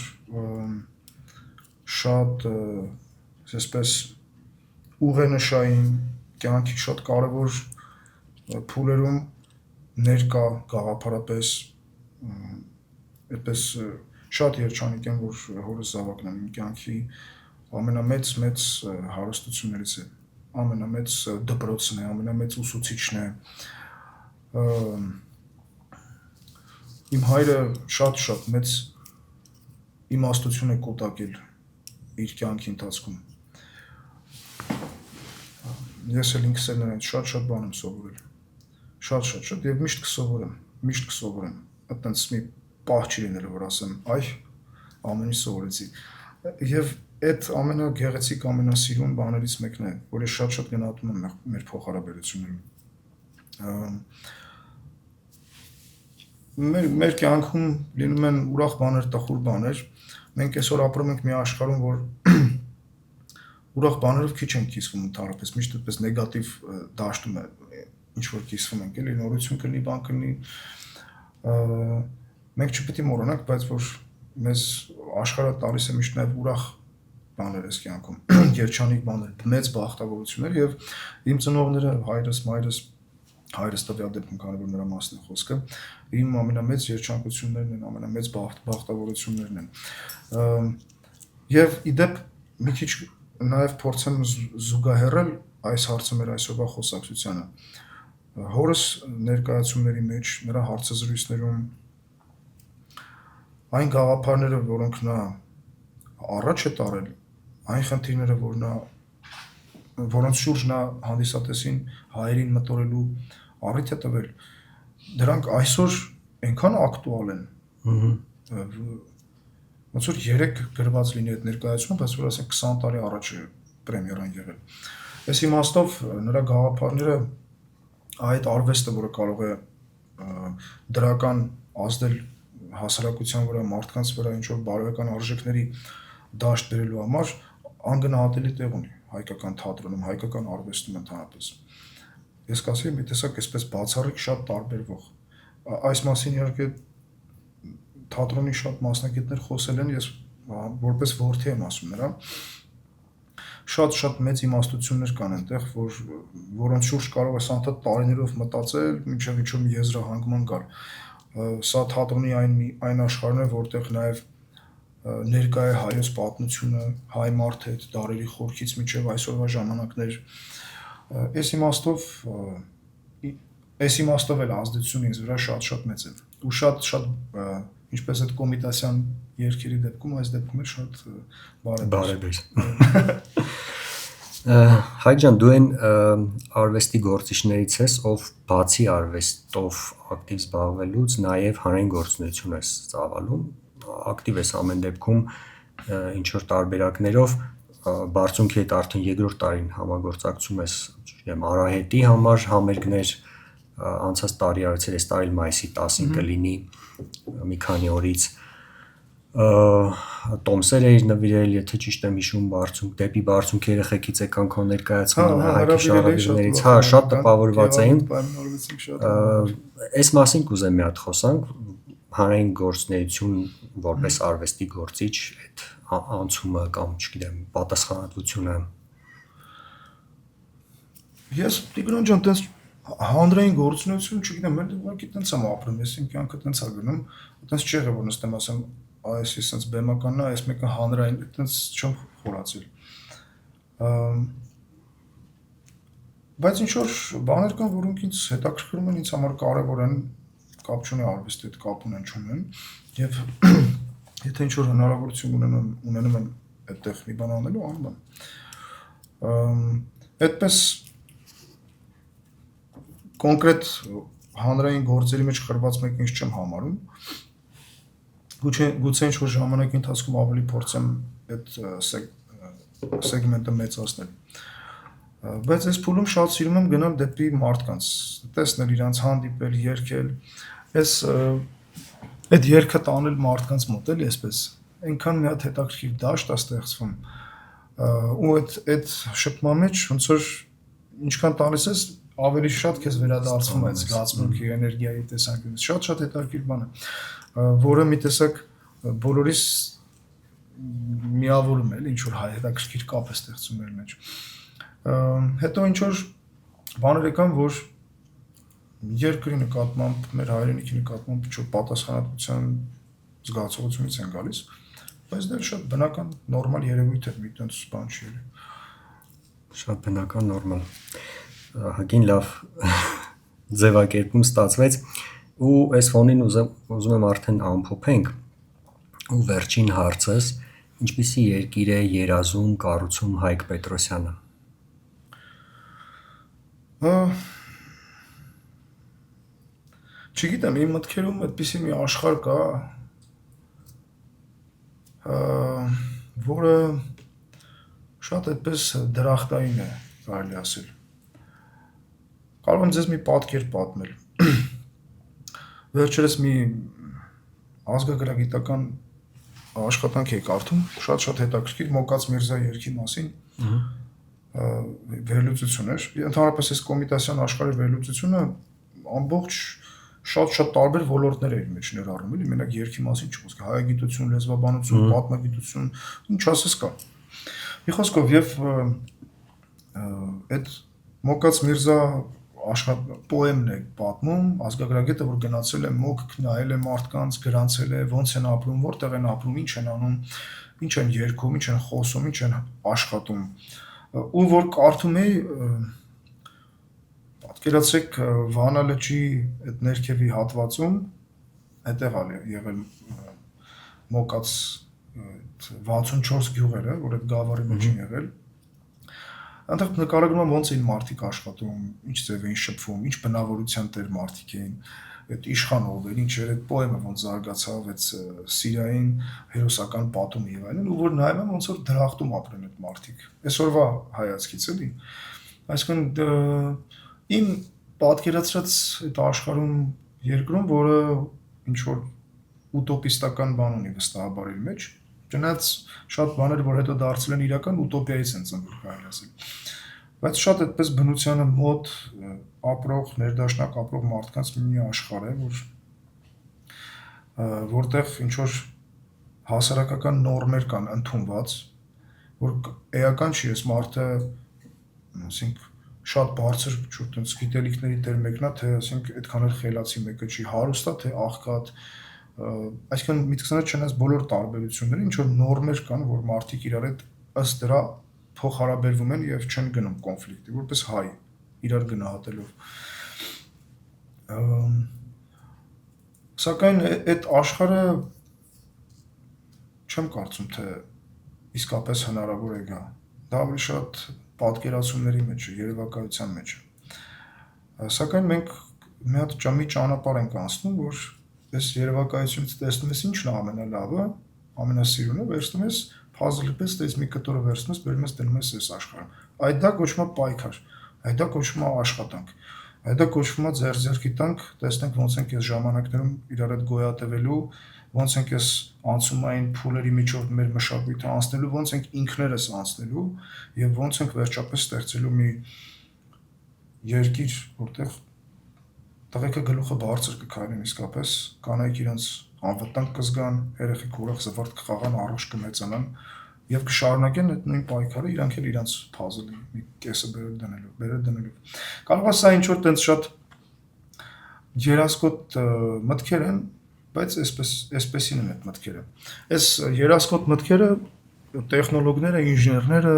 շատ այսպես ուղենշային կյանքի շատ կարևոր փուլերում ներկա գաղափարապես այդպես շատ երջանիկ եմ, որ հորս զավակն եմ իմ կյանքի ամենամեծ հարստություններից է, ամենամեծ դպրոցն է, ամենամեծ ուսուցիչն է։ Իմ հայրը շատ մեծ իմաստություն է կուտակել իր կյանքի ընթացքում։ Ես էլ ինքս էլ նրանից շատ բան եմ սովորել, շատ եւ միշտ կսովորեմ, այտենց մի պահ չի լինելու, որ ասեմ, այ ամեն ինչ սովորեցի։ Եվ այդ ամենագեղեցիկ, ամենասիրուն բաներից մեկն է, որ ես շատ գնահատում եմ մեր փոխհարաբերություններում։ Մեր կյանքում լինում են ուրախ բաներ, տխուր բաներ։ Մենք այսօր ապրում ենք մի աշխարհում, որ ուրախ բաներով քիչ ենք կիսվում ընդհանրապես, միշտ այդպես նեգատիվ դաշտում է ինչ որ կիսվում ենք, էլի նորություն կլինի, բան կլինի։ Մենք չպետք է մոռանանք, բայց որ մեզ աշխարհը տալիս է միշտ նաև ուրախ բաներ այս կյանքում, երջանիկ բաներ, մեծ բախտավորություններ եւ իմ ծնողները, հայրս տվյալ դեպքում, քանի որ նրա մասն է խոսքը, իմ ամենամեծ երջանկություններն են, ամենամեծ բախտավորություններն են։ Եվ իդեպ մի քիչ նաև փորձեմ զուգահեռել այս հարցը մեր այսօրվա խոսակցությանը։ Հորս ներկայացումների մեջ, նրա հարցազրույցներում այն գաղափարները, որոնք նա առաջ է տարել, այն խնդիրները, որոնց շուրջ նա հանդիսատեսին հայերին մտորելու առիթ է տվել, դրանք այսօր այնքան ակտուալ են։ Ոնց որ 3 գրված լինի այդ ներկայացումը, բայց որ ասենք 20 տարի առաջ է պրեմիերան եղել։ Այս իմաստով նրա գաղափարները այդ արվեստը, որը կարող է դրական ազդել հասարակության վրա, մարդկանց վրա ինչ որ բարոյական արժեքների դաշտ բերելու համար անգնահատելի տեղ ունի հայկական թատրոնում, հայկական արվեստում ընդհանրապես։ ես կասեի մի տեսակ այսպես բացառիկ շատ տարբերվող։ Այս մասին իհարկե թատրոնի շատ մասնակիցներ խոսել են, ես որպես որդի եմ ասում նրա, շատ մեծ իմաստություններ կան այնտեղ, որոնց շուրջ կարող ես անդադ տարիներով մտածել, մինչև ինչ-որ մի եզրահանգման գալ։ Սա թատրոնի այն աշխարհն է, որտեղ նաև ներկա է հայոց պատմությունը, հայ մարդը այդ դարերի խորքից մինչև այսօրվա ժամանակներ։ Այս իմաստով էլ ազդեցությունը ինձ վրա շատ մեծ է։ Ու շատ ինչպես այդ կոմիտասյան երգերի դեպքում, այս դեպքում էլ շատ բարեբեր։ Հայկ ջան, դու այն արվեստի գործիչներից ես, ով բացի արվեստով ակտիվ զբաղվելուց նաև հանրային գործունեություն ես ծավալում, ակտիվ ես ամեն դեպքում ինչ որ տարբերակներով, բարձունքի հետ արդեն երկրորդ տարին համագործակցում ես, չգիտեմ, Արահետի համար համերգներ անցած տարի արեցել, այս տարի մայիսի 10-ին կլինի մի քանի օրից տոմսեր էիր նվիրել, եթե ճիշտ եմ հիշում, դեպի բարձունք երեխեքից եկան քո ներկայացմանը, հայկի շարավիրներից, շատ տպավորված էին։ Այս մասին կուզեմ մի հատ խոսանք, հանրային գործունեություն որպես արվեստի գործիչ, այդ անցումը կամ չգիտեմ, պատասխանատվությունը։ Ես Տիգրան ջան, տես հանրային գործունեություն, չգիտեմ, մեր ուղղակի տենց եմ ապրում, ես իմ կյանքը տենց է գնում, տենց չի եղել, որ նստեմ ասեմ, այս էս բեմականն է, այս մեկը հանրային, տենց չեմ խորացել։ Բայց ինչ որ բաներ կան, որոնք ինձ հետաքրքրում են, ինձ համար կարևոր են, կապ չունի արվեստի հետ կապ ունեն, չունեն, եւ եթե ինչ որ հնարավորություն ունենում եմ այդտեղ մի բան անելու, անում եմ։ Այդպես կոնկրետ հանրային գործերի մեջ խրված մեկ ինչ չեմ համարում։ Գուցե ինչ որ ժամանակի ընթացքում ավելի փորձեմ այդ սեգմենտը մեծացնել։ Բայց այս փուլում շատ սիրում եմ գնալ դեպի մարդկանց, տեսնել իրանց, հանդիպել, երգել։ Այս այդ երգը տանել մարդկանց մոտ էլի այսպես։ Այնքան մի հատ հետաքրքիր դաշտ է ստեղծվում։ Ու այդ շփման մեջ ոնց որ ինչքան տալիս ես, ավելի շատ քեզ վերադարձվում է զգացմունքի, էներգիայի տեսանկյունից։ Շատ հետաքրքիր բան է, որը մի տեսակ բոլորիս միավորում է, ինչ որ հետաքրքիր կապ է ստեղծում մեր մեջ։ Հետո ինչ որ բաներ եկան, որ երկրի նկատմամբ, մեր հայրենիքի նկատմամբ ինչ որ պատասխանատվության զգացողությունից են գալիս, բայց դա շատ բնական, նորմալ երևույթ է, մի տենց բան չի ելի։ Շատ բնական, նորմալ։ Հագին լավ ձևակերպում ստացվեց ու այս ֆոնին ուզում եմ արդեն ամփոփենք ու վերջին հարցս ինչպիսի երկիր է երազում կառուցում Հայկ Պետրոսյանը։ Չգիտեմ, իմ մտքերում այդպիսի մի աշխարհ կա, որը շատ այդպես դրախտային է, կարելի ասել։ Կարող եմ ձեզ մի պատկեր պատմել։ Վերջերս մի ազգագրագիտական աշխատանք էի կարդում, շատ հետաքրքիր Մոկաց Միրզայի երգի մասին վերլուծություն էր։ Ընդհանրապես այս կոմիտասյան աշխարհի վերլուծությունը ամբողջ շատ տարբեր ոլորտներ էր մեջ ներառում, էլի, մենակ երգի մասին չխոսք, հայագիտություն, լեզվաբանություն, պատմագիտություն, ինչ ասես կա։ Մի խոսքով եւ այդ Մոկաց Միրզա պոեմն է պատմում, ազգագրագետը, որ գնացել է մոկ, նայել է մարդկանց, գրանցել է, ոնց են ապրում, որտեղ են ապրում, ինչ են անում, ինչ են երգում, ինչ են խոսում, ինչ են աշխատում։ Ու որ կարդում էի, պատկերացրեք Վանա լճի այդ ներքևի հատվածում, այդտեղ է եղել Մոկաց 64 գյուղերը, որ այդ գավառի մեջ են եղել։ Այնտեղ նկարագրում եմ ոնց էին մարդիկ աշխատում, ինչ ձև էին շփվում, ինչ բնավորության տեր մարդիկ էին, այդ իշխանով էր, ինչ էր այդ պոեմը ոնց զարգացավ, այդ սիրային հերոսական պատումը եւ այլն, ու որ նայում եմ ոնց որ դրախտում ապրեն այդ մարդիկ։ Այսօրվա հայացքից էլի։ Այսինքն իմ պատկերացրած այդ աշխարհում երկրում, որը ինչ որ ուտոպիստական բան ունի վստահաբար իր մեջ, Չնայած շատ բաներ, որ հետո դարձել են իրական, ուտոպիայից են ծնվել, կարելի ասել։ Բայց շատ այդպես բնությանը մոտ, ապրող, ներդաշնակ ապրող մարդկանց մի աշխարհ է, որտեղ ինչ որ հասարակական նորմեր կան ընդունված, որ էական չի, ես մարդը, ասենք, շատ բարձր չուտենց գիտելիքների դեր մեկն է, թե ասենք այդքան էլ խելացի մեկը չի, հարուստ է, թե աղքատ, այսինքն միտքսները չնայած բոլոր տարբերությունները, ինչ որ նորմեր կան, որ մարդիկ իրար հետ ըստ դրա փոխհարաբերվում են եւ չեն գնում կոնֆլիկտի, որպես հայ, իրար գնահատելով։ Սակայն այդ աշխարհը չեմ կարծում, թե իսկապես հնարավոր է գա։ Դա ավելի շատ պատկերացումների մեջ է, երևակայության մեջ է։ Սակայն մենք մի հատ մի ճանապարհ ենք անցնում, որ այս երևակայությունից տեսնում ես ինչն է ամենալավը, ամենասիրունը, վերցնում ես puzzle-ի պես դες մի կտորը վերցնում ես, բերում ես դնում ես այս աշխարհում։ Այդ դա կոչվում է պայքար, այդ դա կոչվում է աշխատանք, այդ դա կոչվում է ձեռքի տանք, տեսնենք ոնց ենք այս ժամանակներում իրար հետ գոյատևելու, ոնց ենք այս անցումային փուլերի միջով մեր մշակույթը անցնելու, ոնց ենք ինքներս անցնելու եւ ոնց ենք վերջապես ստեղծելու մի երկիր, որտեղ տղեկը գլուխը բարձր կքայլեն իսկապես, կանայք իրենց անվտանգ կզգան, երեխեք ուրախ զվարթ կխաղան, առողջ կմեծանան եւ կշարունակեն այդ նույն պայքարը, իրանք էլ իրենց puzzle-ի մի կեսը բերել դնելով։ Կարող է սա ինչ որ տենց շատ երասկոտ մտքեր են, բայց այսպեսին են այդ մտքերը։ Այս երասկոտ մտքերը տեխնոլոգները, ինժեներները,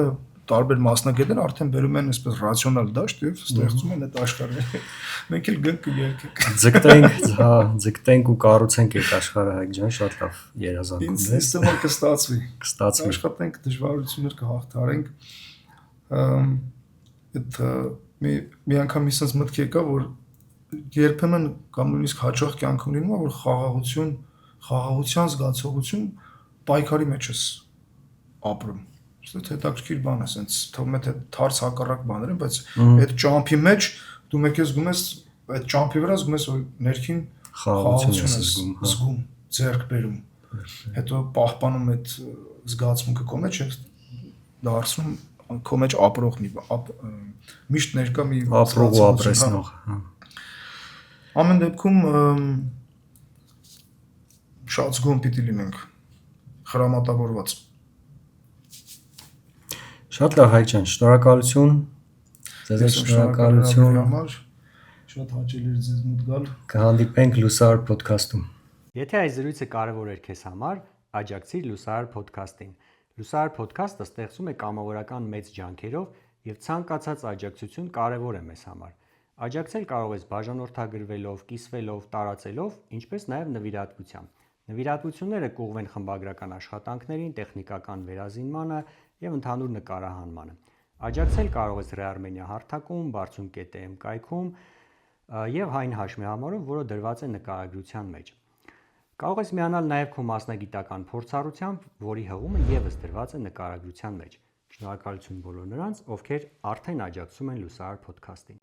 տարբեր մասնագետներ արդեն բերում են այսպես ռացիոնալ դաշտ եւ ստեղծում են այդ աշխարհը։ Մենք էլ գնք կերկենք։ Ձգտենք ու կառուցենք այդ աշխարհը, Հայկ ջան, շատ լավ երազանքում է։ Ինձ թվում է կստացվի։ Կստացվի։ Աշխատենք, դժվարություններ կհաղթարենք։ Այդ մի անգամ մի sense մտք եկա, որ երբեմն կամ նույնիսկ հաջող կյանքում լինում է, որ խաղաղության զգացողություն պայքարի մեջ ես ապրում։ Դա հետաքրքիր բան է, sense թվում է թե թարս հակառակ բաներ են, բայց այդ ճամփի մեջ դու մեկ ես զգում ես, այդ ճամփի վրա զգում ես որ ներքին խաղաղություն ես զգում, ձեռք բերում։ Հետո պահպանում այդ զգացմունքը քո մեջ եւ դարձնում քո մեջ ապրող միշտ ներկա մի ապրող ու ապրեսնող։ Ամեն դեպքում շատ զգոն պիտի լինենք խրամատավորված։ Շատ լավ Հայկ ջան, շնորհակալություն։ Ձեզ շնորհակալություն համար։ Շատ հաճելի էր ձեզ մոտ գալ։ Կհանդիպենք Լուսար podcast-ում։ Եթե այս զրույցը կարևոր էր քեզ համար, աջակցիր Լուսար podcast-ին։ Լուսար podcast-ը ստեղծում է կամավորական մեծ ջանքերով եւ ցանկացած աջակցություն կարևոր է մեզ համար։ Աջակցել կարող ես բաժանորդագրվելով, կիսվելով, տարածելով, ինչպես նաեւ նվիրատվությամբ։ Նվիրատվությունները կուղղվեն խմբագրական աշխատանքներին, տեխնիկական վերազինմանը եւ ընդհանուր նկարահանմանը։ Աջակցել կարող ես Re-Armenia հարթակում, Bartsun.am կայքում եւ այն հաշմեհամարով, որը դրված է նկարագրության մեջ։ Կարող ես միանալ նաեւ քո մասնագիտական փորձառությամբ, որի հղումը եւս դրված է նկարագրության մեջ։ Շնորհակալություն բոլոր նրանց, ովքեր արդեն աջակցում են Լուսար podcast-ին։